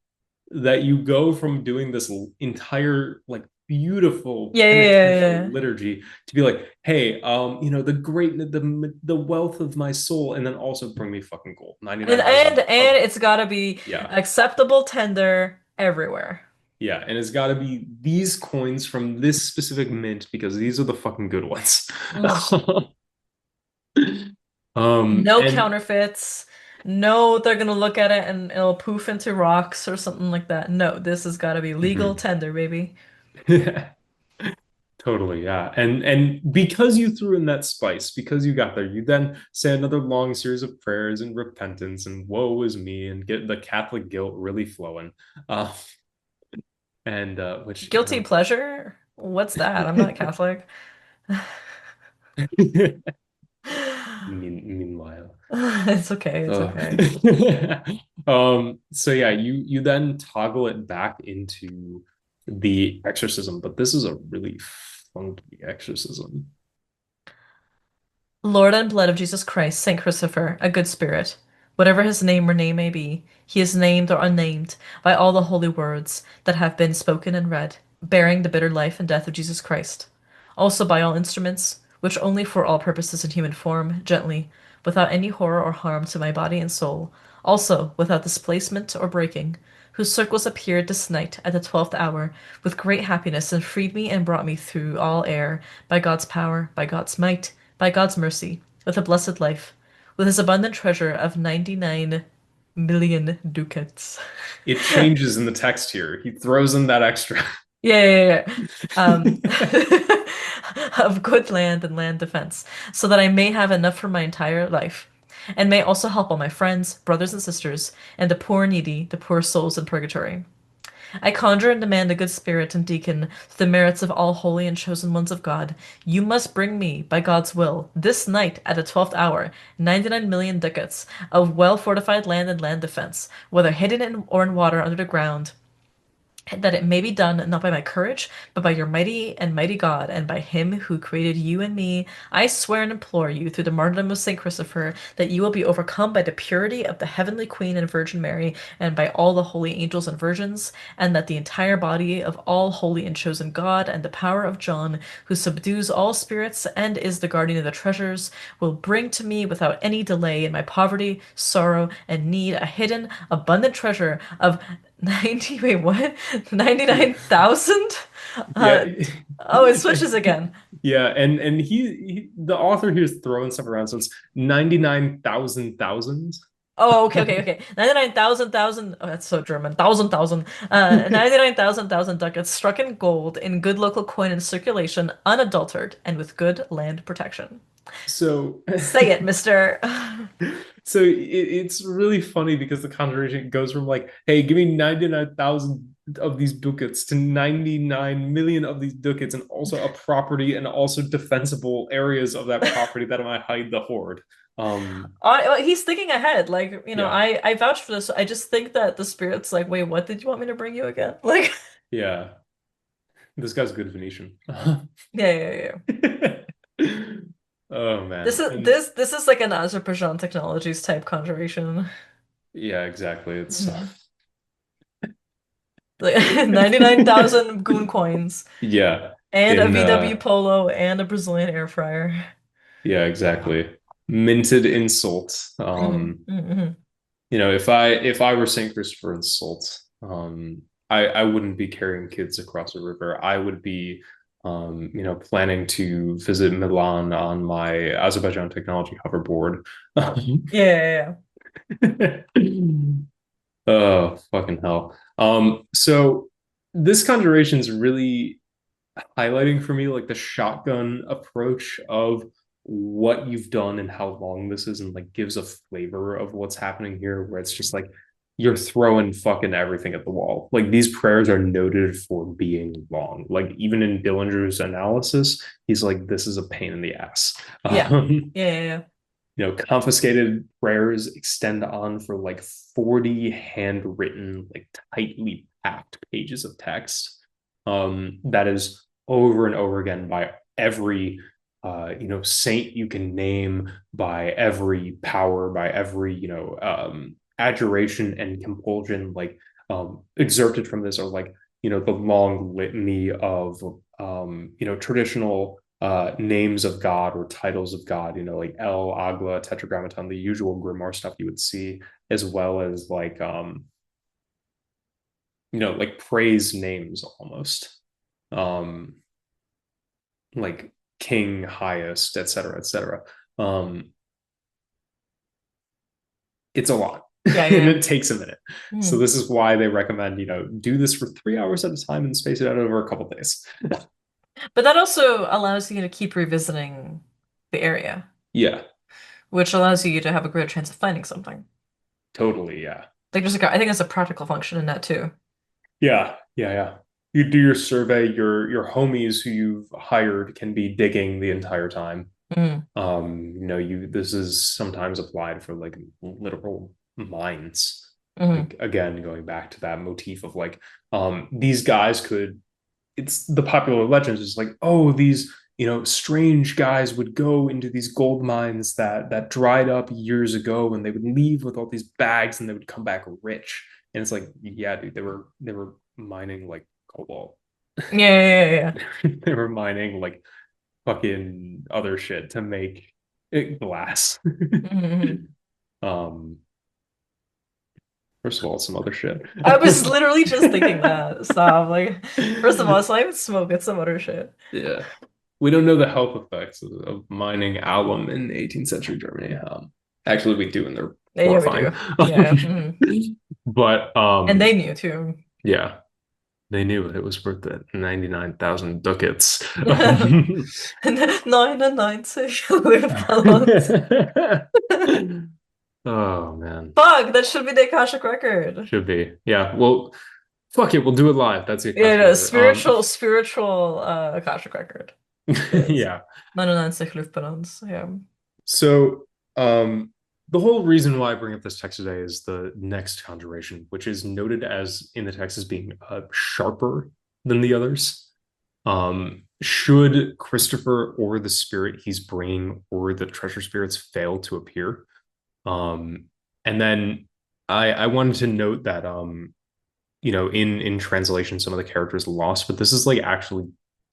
that you go from doing this entire like beautiful Yeah, yeah, yeah, penitential yeah. liturgy to be like, hey, the wealth of my soul, and then also bring me fucking gold, And 99,000 and and of, it's got to be yeah, acceptable tender everywhere. yeah, and it's got to be these coins from this specific mint because these are the fucking good ones. Mhm. No And counterfeits. No, they're gonna look at it and it'll poof into rocks or something like that. No, this has got to be legal mhm. tender, baby. Totally, yeah. And because you threw in that spice, because you got there, you then say another long series of prayers and repentance and woe is me and get the Catholic guilt really flowing. Uh, and which, Guilty pleasure? What's that? I'm not Catholic. meanwhile. It's okay. It's Uh, okay. so yeah, you then toggle it back into the exorcism, but this is a really funky exorcism. Lord and blood of Jesus Christ, Saint Christopher, a good spirit, whatever his name or name may be, he is named or unnamed by all the holy words that have been spoken and read, bearing the bitter life and death of Jesus Christ. Also by all instruments, which only for all purposes in human form, gently, without any horror or harm to my body and soul, also without displacement or breaking, whose circles appeared this night at the 12th hour with great happiness and freed me and brought me through all air by God's power, by God's might, by God's mercy, with a blessed life, with his abundant treasure of 99 million ducats. It changes in the text here. He throws in that extra. Yeah, yeah, yeah. Of good land and land defense, so that I may have enough for my entire life, and may also help all my friends, brothers and sisters, and the poor needy, the poor souls in purgatory. I conjure and demand a good spirit and deacon, through the merits of all holy and chosen ones of God. You must bring me, by God's will, this night at the 12th hour, 99 million ducats of well fortified land and land defense, whether hidden in or in water under the ground, that it may be done not by my courage, but by your mighty and mighty God, and by him who created you and me. I swear and implore you, through the martyrdom of Saint Christopher, that you will be overcome by the purity of the heavenly Queen and Virgin Mary, and by all the holy angels and virgins, and that the entire body of all holy and chosen God, and the power of John, who subdues all spirits and is the guardian of the treasures, will bring to me without any delay in my poverty, sorrow, and need a hidden, abundant treasure of 90, wait, what? 99,000? Yeah. Oh, it switches again. Yeah, and the author here is throwing stuff around, so it's 99,000 thousands. Oh, okay, okay, okay. 99,000. Oh, that's so German. Thousand. 99,000 ducats struck in gold in good local coin in circulation, unadulterated, and with good land protection. So Say it, mister. so it's really funny because the conjuration goes from like, hey, give me 99,000 of these ducats to 99 million of these ducats and also a property and also defensible areas of that property that might hide the horde. He's thinking ahead. Like, Yeah, I vouch for this. I just think that the spirit's like, wait, what did you want me to bring you again? Like, yeah. This guy's good Venetian. yeah, yeah, yeah. Oh This man. is And this this is like an Azerbaijan Technologies type conjuration. yeah, exactly. It's Mhm. Like 99,000 goon coins yeah. and a In VW Polo and a Brazilian air fryer. yeah, exactly. Minted insult. Hmm. If I were Saint Christopher insult, I wouldn't be carrying kids across a river. I would be planning to visit Milan on my Azerbaijan technology hoverboard. Yeah, yeah, Oh, fucking hell. So this conjuration is really highlighting for me like the shotgun approach of what you've done and how long this is, and like gives a flavor of what's happening here, where it's just like you're throwing fucking everything at the wall. Like these prayers are noted for being long. Like even in Dillinger's analysis, he's like, this is a pain in the ass. yeah. Yeah, yeah, yeah. Confiscated prayers extend on for like 40 handwritten, like tightly packed pages of text. That is over and over again by every saint you can name, by every power, by every adjuration and compulsion like exerted from this, or like the long litany of traditional names of God or titles of God, like El, Agla, Tetragrammaton, the usual grimoire stuff you would see, as well as like praise names almost. Um, like king, highest, et cetera, et cetera. Um, it's a lot Yeah, and yeah, it takes a minute. yeah. So Mm. this is why they recommend, do this for 3 hours at a time and space it out over a couple of days. But that also allows you to keep revisiting the area, Yeah, which allows you to have a greater chance of finding something. totally. Yeah. I think there's a practical function in that too. Yeah. Yeah. Yeah. You do your survey, your homies who you've hired can be digging the entire time. Mm, This is sometimes applied for like literal mines. mm, Like again, going back to that motif of like, these guys could it's the popular legends is like, oh, these strange guys would go into these gold mines that dried up years ago, and they would leave with all these bags, and they would come back rich. And it's like, yeah, dude, they were mining like cobalt. yeah, yeah, yeah, They were mining like fucking other shit to make it glass. yeah. Mhm. um, First of all, some other shit. I was literally just thinking that. Stop. Like, first of all, it's not even smoke, it's some other shit. Yeah. We don't know the health effects of mining alum in 18th century Germany. Actually, we do, and they're Yeah, yeah, we do. horrifying. Yeah. Mhm. But And they knew too. yeah, they knew it was worth it. 99,000 ducats. 99 Luftballons. Oh man, Fuck, that should be the Akashic record. should be. Yeah. Well, fuck it. We'll do it live. That's the Yeah, Akashic no, record. spiritual Akashic record. Yes. Yeah. 99 Luftballons. Yeah. So, the whole reason why I bring up this text today is the next conjuration, which is noted as in the text as being sharper than the others. Should Christopher or the spirit he's bringing or the treasure spirits fail to appear, and then I wanted to note that in translation some of the characters lost, but this is like actually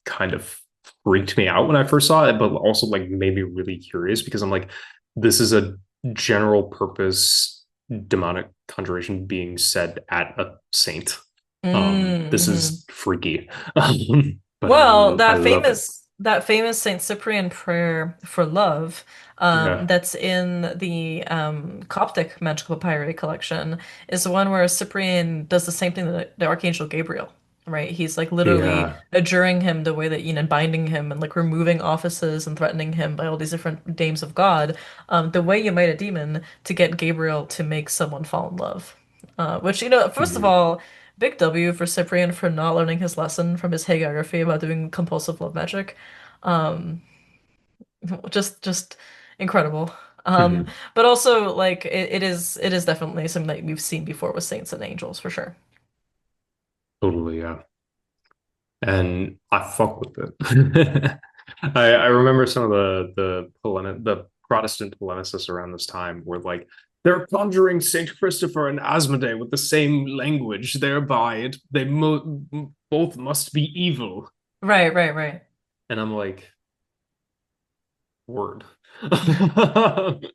kind of freaked me out when I first saw it, but also like made me really curious because I'm like, this is a general purpose demonic conjuration being said at a saint. This Mm-hmm. is freaky. But Well, I love it. that famous Saint Cyprian prayer for love, Yeah. that's in the Coptic Magical Papyri collection, is the one where Cyprian does the same thing that the Archangel Gabriel, right? He's like literally Yeah. adjuring him the way that binding him and like removing offices and threatening him by all these different names of God, the way you might a demon to get Gabriel to make someone fall in love. Which, first of Mhm. all, big W for Cyprian for not learning his lesson from his hagiography about doing compulsive love magic. Um, just incredible. Um, Mhm. but also like it is definitely something that we've seen before with saints and angels for sure. Totally, yeah. And I fuck with it. I remember some of the Protestant polemicists around this time were like, they're conjuring Saint Christopher and Asmodee with the same language, thereby both must be evil. Right, right, right. And I'm like, word.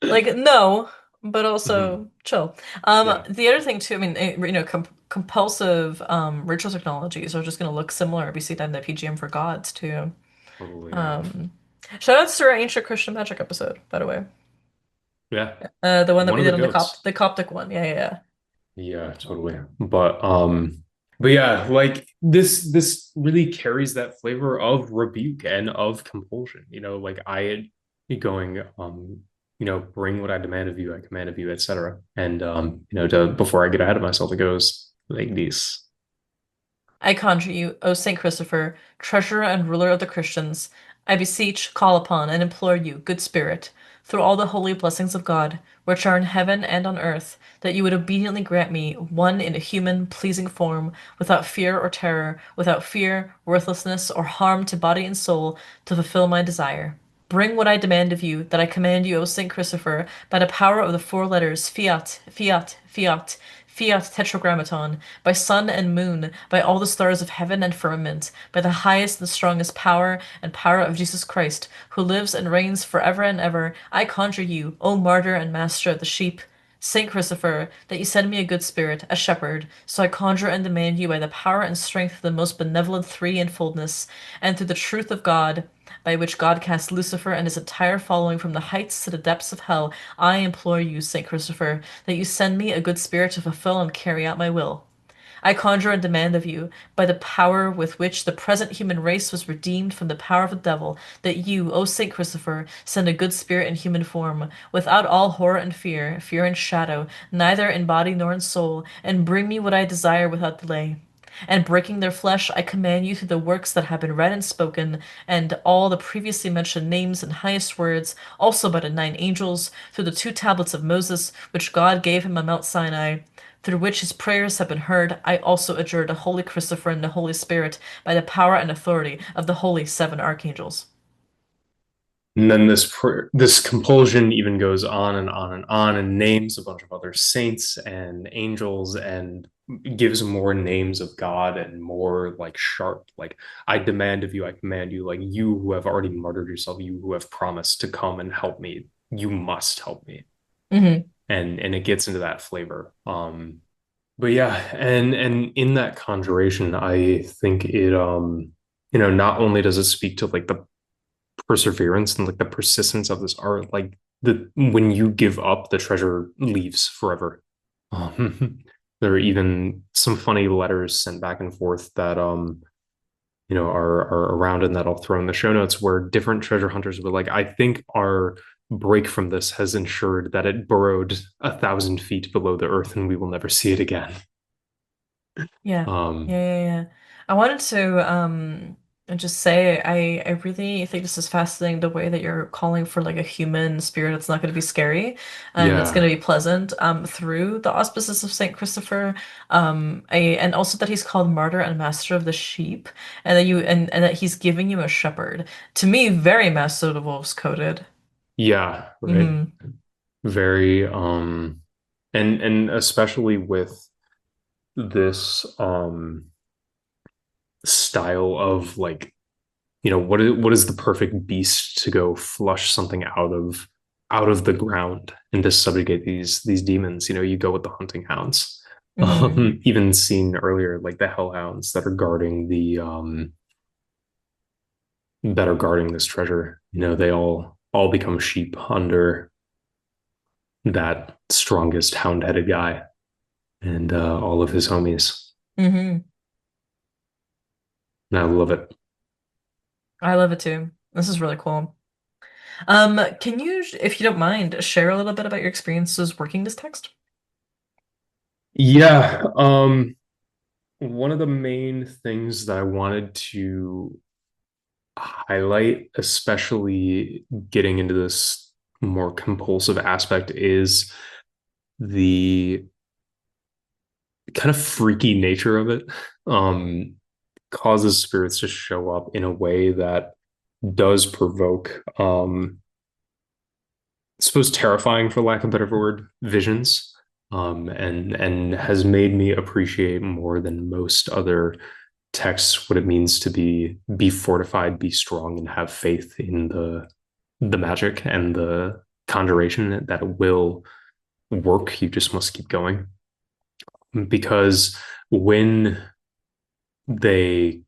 Like no, but Mhm. also chill. Yeah, The other thing too, I mean, compulsive ritual technologies are just going to look similar. We see that in the PGM for gods too. totally. Yeah, Um, Shout outs to our ancient Christian magic episode, by the way. yeah. The one that One we of did the on goats. the Coptic one. Yeah, yeah, Yeah, totally. But yeah, like this really carries that flavor of rebuke and of compulsion. Like I going bring what I demand of you, I command of you, etc. And to before I get ahead of myself, it goes like this. I conjure you, O Saint Christopher, treasurer and ruler of the Christians, I beseech, call upon, and implore you, good spirit, through all the holy blessings of God, which are in heaven and on earth, that you would obediently grant me one in a human, pleasing form, without fear or terror, without fear, worthlessness, or harm to body and soul, to fulfill my desire. Bring what I demand of you, that I command you, O Saint Christopher, by the power of the four letters Fiat, Fiat, Fiat, fiat tetragrammaton, by sun and moon, by all the stars of heaven and firmament, by the highest and strongest power and power of Jesus Christ, who lives and reigns forever and ever, I conjure you, O martyr and master of the sheep, Saint Christopher, that you send me a good spirit, a shepherd, so I conjure and demand you by the power and strength of the most benevolent three in fullness, and through the truth of God, by which God cast Lucifer and his entire following from the heights to the depths of hell, I implore you, Saint Christopher, that you send me a good spirit to fulfill and carry out my will. I conjure and demand of you, by the power with which the present human race was redeemed from the power of the devil, that you, O Saint Christopher, send a good spirit in human form, without all horror and fear, fear and shadow, neither in body nor in soul, and bring me what I desire without delay. And breaking their flesh, I command you through the works that have been read and spoken, and all the previously mentioned names and highest words, also by the nine angels, through the two tablets of Moses, which God gave him on Mount Sinai, through which his prayers have been heard, I also adjure the Holy Christopher and the Holy Spirit by the power and authority of the Holy Seven Archangels. And then this compulsion even goes on and on and on, and names a bunch of other saints and angels, and gives more names of God and more like sharp, like I demand of you, I command you, like you who have already martyred yourself, you who have promised to come and help me, you must help me. Hmm. And it gets into that flavor. But yeah, and in that conjuration, I think it not only does it speak to like the perseverance and like the persistence of this art, like the when you give up, the treasure leaves forever. Um, there are even some funny letters sent back and forth that are around and that I'll throw in the show notes where different treasure hunters were like, I think our break from this has ensured that it burrowed 1,000 feet below the earth and we will never see it again. Yeah. Um, Yeah. I wanted to just say I really think this is fascinating the way that you're calling for like a human spirit that's not going to be scary and it's going yeah, to be pleasant through the auspices of Saint Christopher and also that he's called martyr and master of the sheep and that and that he's giving you a shepherd. To me, very Master of the Wolves coded. yeah, right. Hmm. Very and especially with this style of like what is the perfect beast to go flush something out of the ground and to subjugate these demons. You go with the hunting hounds. Hmm. Even seen earlier, like the hellhounds that are guarding this treasure. They all become sheep under that strongest hound-headed guy and all of his homies. Hmm. And I love it. I love it too. This is really cool. Can you, if you don't mind, share a little bit about your experiences working this text? Yeah. One of the main things that I wanted to highlight, especially getting into this more compulsive aspect, is the kind of freaky nature of it. Um, Causes spirits to show up in a way that does provoke, I suppose, terrifying, for lack of a better word, visions. And has made me appreciate more than most other texts what it means to be fortified, be strong, and have faith in the magic and the conjuration that it will work. You just must keep going because when they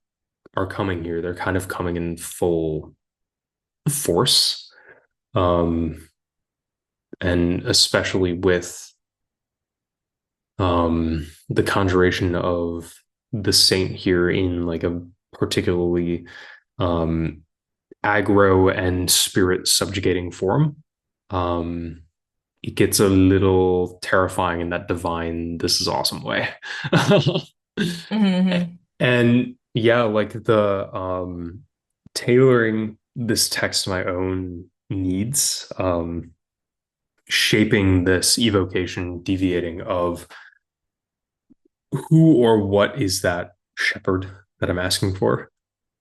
are coming here, they're kind of coming in full force. Um, and especially with the conjuration of the saint here in like a particularly um, aggro and spirit subjugating form. Um, it gets a little terrifying in that divine, this is awesome way. Hmm. And yeah, like the tailoring this text to my own needs, shaping this evocation, deviating of who or what is that shepherd that I'm asking for,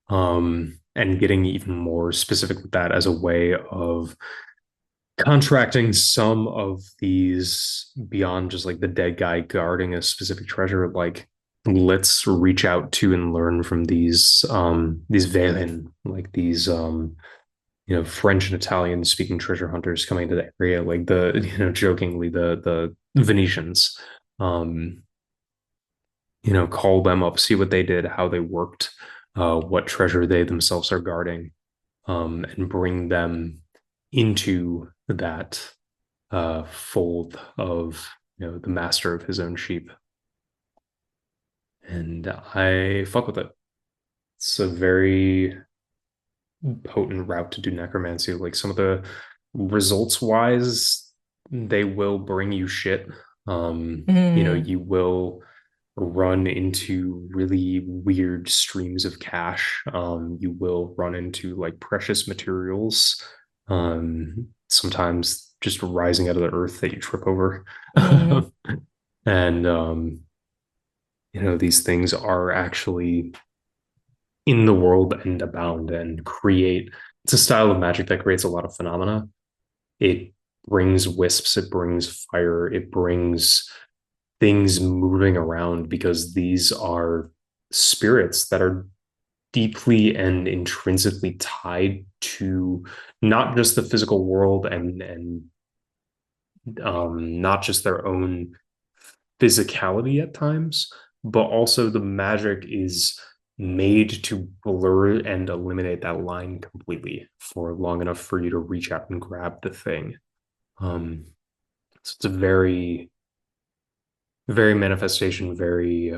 and getting even more specific with that as a way of contracting some of these beyond just like the dead guy guarding a specific treasure, like let's reach out to and learn from these Velen, like these French and Italian speaking treasure hunters coming to the area, like jokingly the Venetians. Um, call them up, see what they did, how they worked, what treasure they themselves are guarding, and bring them into that fold of the master of his own sheep. And I fuck with it. It's a very potent route to do necromancy. Like some of the results wise, they will bring you shit. Mm, You will run into really weird streams of cash. You will run into like precious materials, sometimes just rising out of the earth that you trip over. mm, And these things are actually in the world and abound and create. It's a style of magic that creates a lot of phenomena. It brings wisps, it brings fire, it brings things moving around because these are spirits that are deeply and intrinsically tied to not just the physical world and not just their own physicality at times, but also the magic is made to blur and eliminate that line completely for long enough for you to reach out and grab the thing. Um, so it's a very, very manifestation, very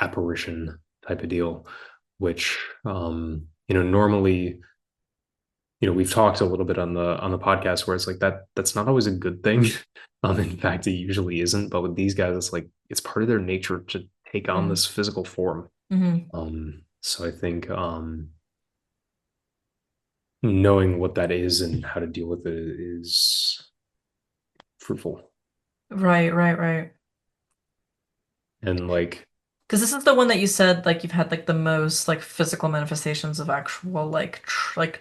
apparition type of deal, which normally we've talked a little bit on the podcast where it's like that's not always a good thing. In fact, it usually isn't. But with these guys, it's like it's part of their nature to take on mm, this physical form. mm. So I think knowing what that is and how to deal with it is fruitful. Right, right, right. And like, Because this is the one that you said like you've had like the most like physical manifestations of actual like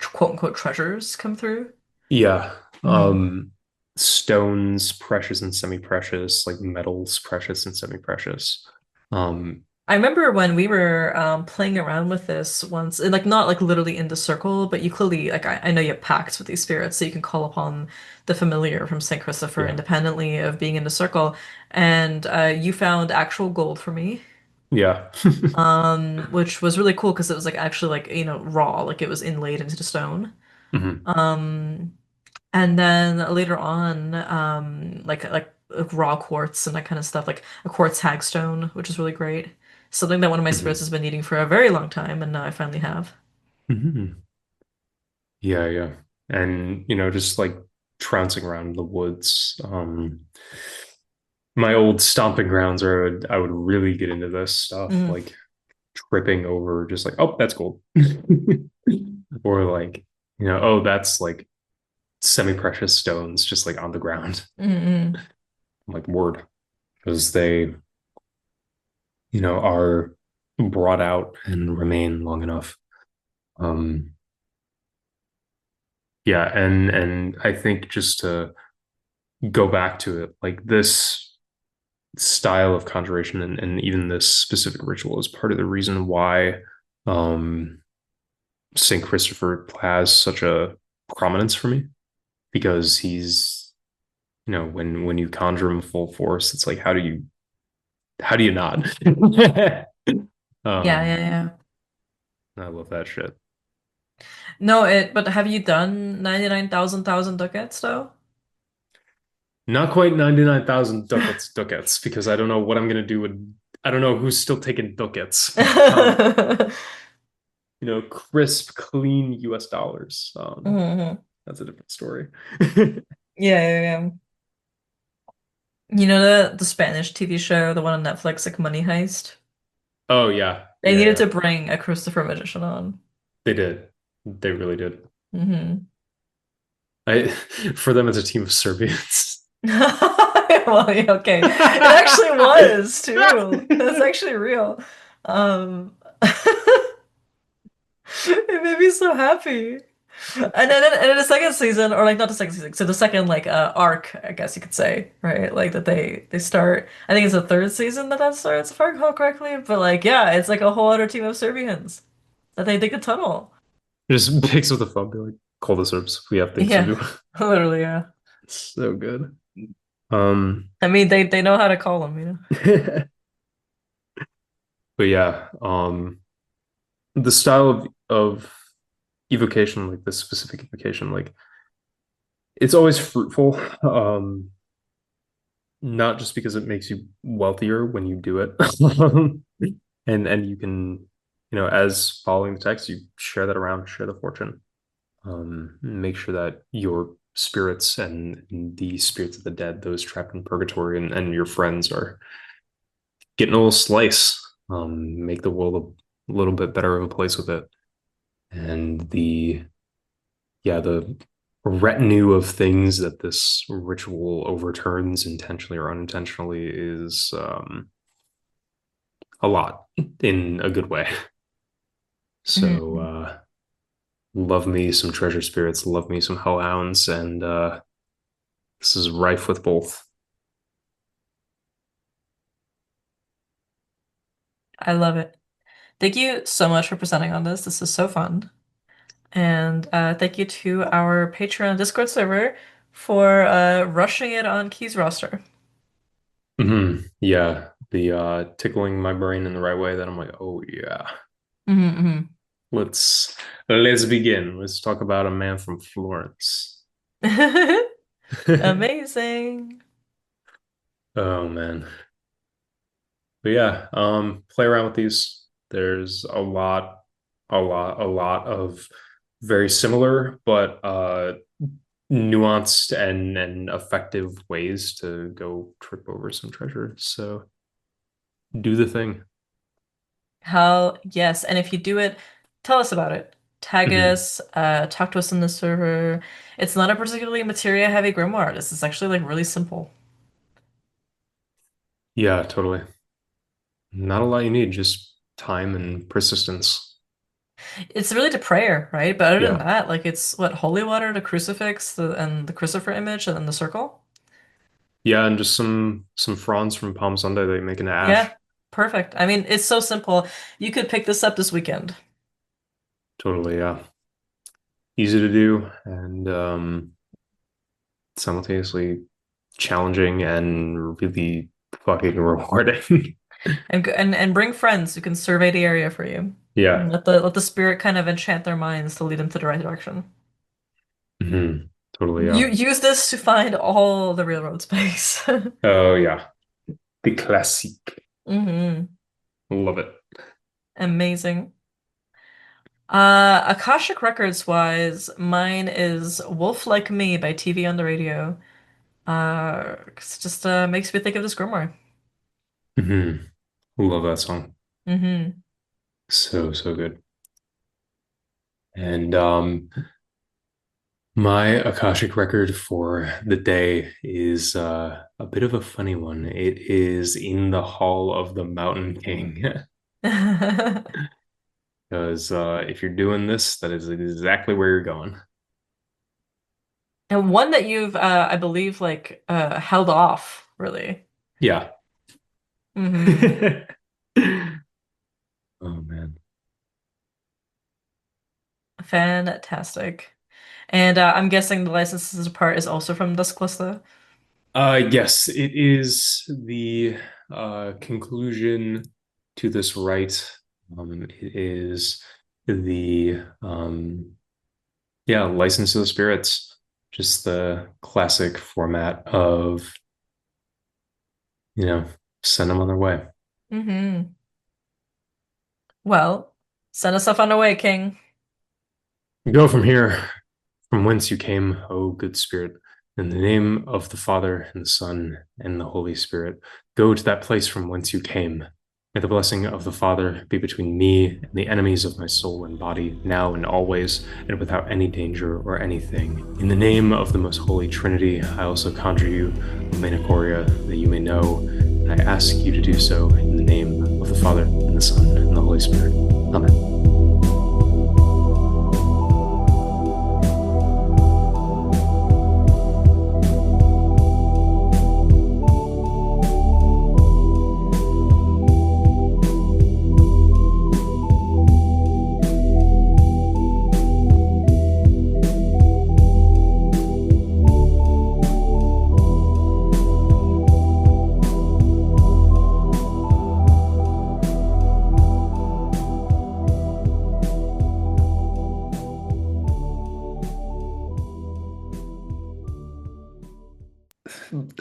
quote unquote treasures come through. yeah, Mm. stones, precious and semi-precious, like metals, precious and semi-precious. Um, I remember when we were playing around with this once, and like not like literally in the circle, but you clearly like I know you have pacts with these spirits, so you can call upon the familiar from Saint Christopher yeah, independently of being in the circle. And you found actual gold for me, yeah. which was really cool because it was like actually like raw, like it was inlaid into the stone. Mhm, Um, And then later on, like raw quartz and that kind of stuff, like a quartz hagstone, which is really great. Something that one of my spirits mhm, has been needing for a very long time, and now I finally have. mhm. Yeah, yeah. And just like trouncing around the woods. My old stomping grounds are I would really get into this stuff, Mm, like tripping over just like, oh, that's gold. Or like, oh, that's like semi-precious stones just like on the ground. mm, mm. I'm like word. Because they, are brought out and remain long enough. Um, yeah, and I think just to go back to it, like this style of conjuration and even this specific ritual is part of the reason why um Saint Christopher has such a prominence for me because he's when you conjure him full force, it's like how do you not? Yeah, yeah, um yeah. I love that shit. No, but have you done 99,000 ducats though? Not quite 99,000 ducats because I don't know what I'm gonna do with I don't know who's still taking ducats. Um, crisp, clean US dollars. Mhm. That's a different story. Yeah, yeah, yeah. You know the Spanish TV show, the one on Netflix, like Money Heist? Oh yeah, They yeah, needed yeah. to bring a Christopher magician on. They did. They really did. Hmm. I For them, it's a team of Serbians. Well, yeah, okay. It actually was too. That's actually real. Um, it made me so happy. And then the second season, or like not the second season, so the second like arc, I guess you could say, right? Like that they start. I think it's the third season that starts, if I recall correctly. But like, yeah, it's like a whole other team of Serbians that they dig a tunnel. Just picks up the phone, be like, call the Serbs. We have things to Yeah, do. literally, yeah. So good. Um, I mean, they know how to call them, you know. but yeah, the style of evocation, like this specific evocation, like it's always fruitful. Not just because it makes you wealthier when you do it, and you can, as following the text, you share that around, share the fortune. Make sure that your spirits and the spirits of the dead, those trapped in purgatory, and your friends are getting a little slice. Make the world a little bit better of a place with it. And the retinue of things that this ritual overturns intentionally or unintentionally is a lot in a good way. So Mhm. love me some treasure spirits, love me some hellhounds, and this is rife with both. I love it. Thank you so much for presenting on this. This is so fun. And thank you to our Patreon Discord server for rushing it on Key's roster. Yeah, the tickling my brain in the right way that I'm like, oh yeah. Hmm. Let's begin. Let's talk about a man from Florence. Amazing. Oh man. But yeah, play around with these. There's a lot of very similar but nuanced and effective ways to go trip over some treasure. So do the thing. How, yes. And if you do it, tell us about it. Tag Mhm. us, talk to us in the server. It's not a particularly materia heavy grimoire. This is actually like really simple. Yeah, totally. Not a lot you need, just time and persistence. It's really to prayer, right? But other than Yeah. that, like it's what, holy water, the crucifix, and the Christopher image, and then the circle. Yeah, and just some fronds from Palm Sunday that you make into ash. Yeah, perfect. I mean, it's so simple. You could pick this up this weekend. Totally, yeah. Easy to do and simultaneously challenging and really fucking rewarding. And bring friends who can survey the area for you. And Yeah. let the spirit kind of enchant their minds to lead them to the right direction. Totally, You yeah. use this to find all the railroad space. Oh yeah. The classic. Hmm. Love it. Amazing. Akashic Records wise, mine is Wolf Like Me by TV on the Radio. It's just makes me think of this grimoire. Love that song. Hmm. So, so good. And my Akashic record for the day is a bit of a funny one. It is in the Hall of the Mountain King. Because if you're doing this, that is exactly where you're going. And one that you've, I believe, like held off, really. Yeah. Hmm. Oh man. Fantastic. And I'm guessing the licenses part is also from this Kloster. Yes, it is the conclusion to this rite. It is the license to the spirits, just the classic format of, you know, send them on their way. Hmm. Well, send us off on our way, King. Go from here, from whence you came, O good spirit, in the name of the Father and the Son and the Holy Spirit. Go to that place from whence you came. May the blessing of the Father be between me and the enemies of my soul and body, now and always, and without any danger or anything. In the name of the most holy Trinity, I also conjure you, Metaphorica, that you may know, and I ask you to do so in the name of the Father and the Son and the Holy Spirit. Amen.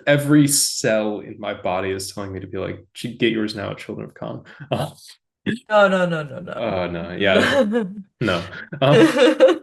every cell in my body is telling me to be like, get yours now, Children of Khan. No, no, no, no, No, yeah, no. no.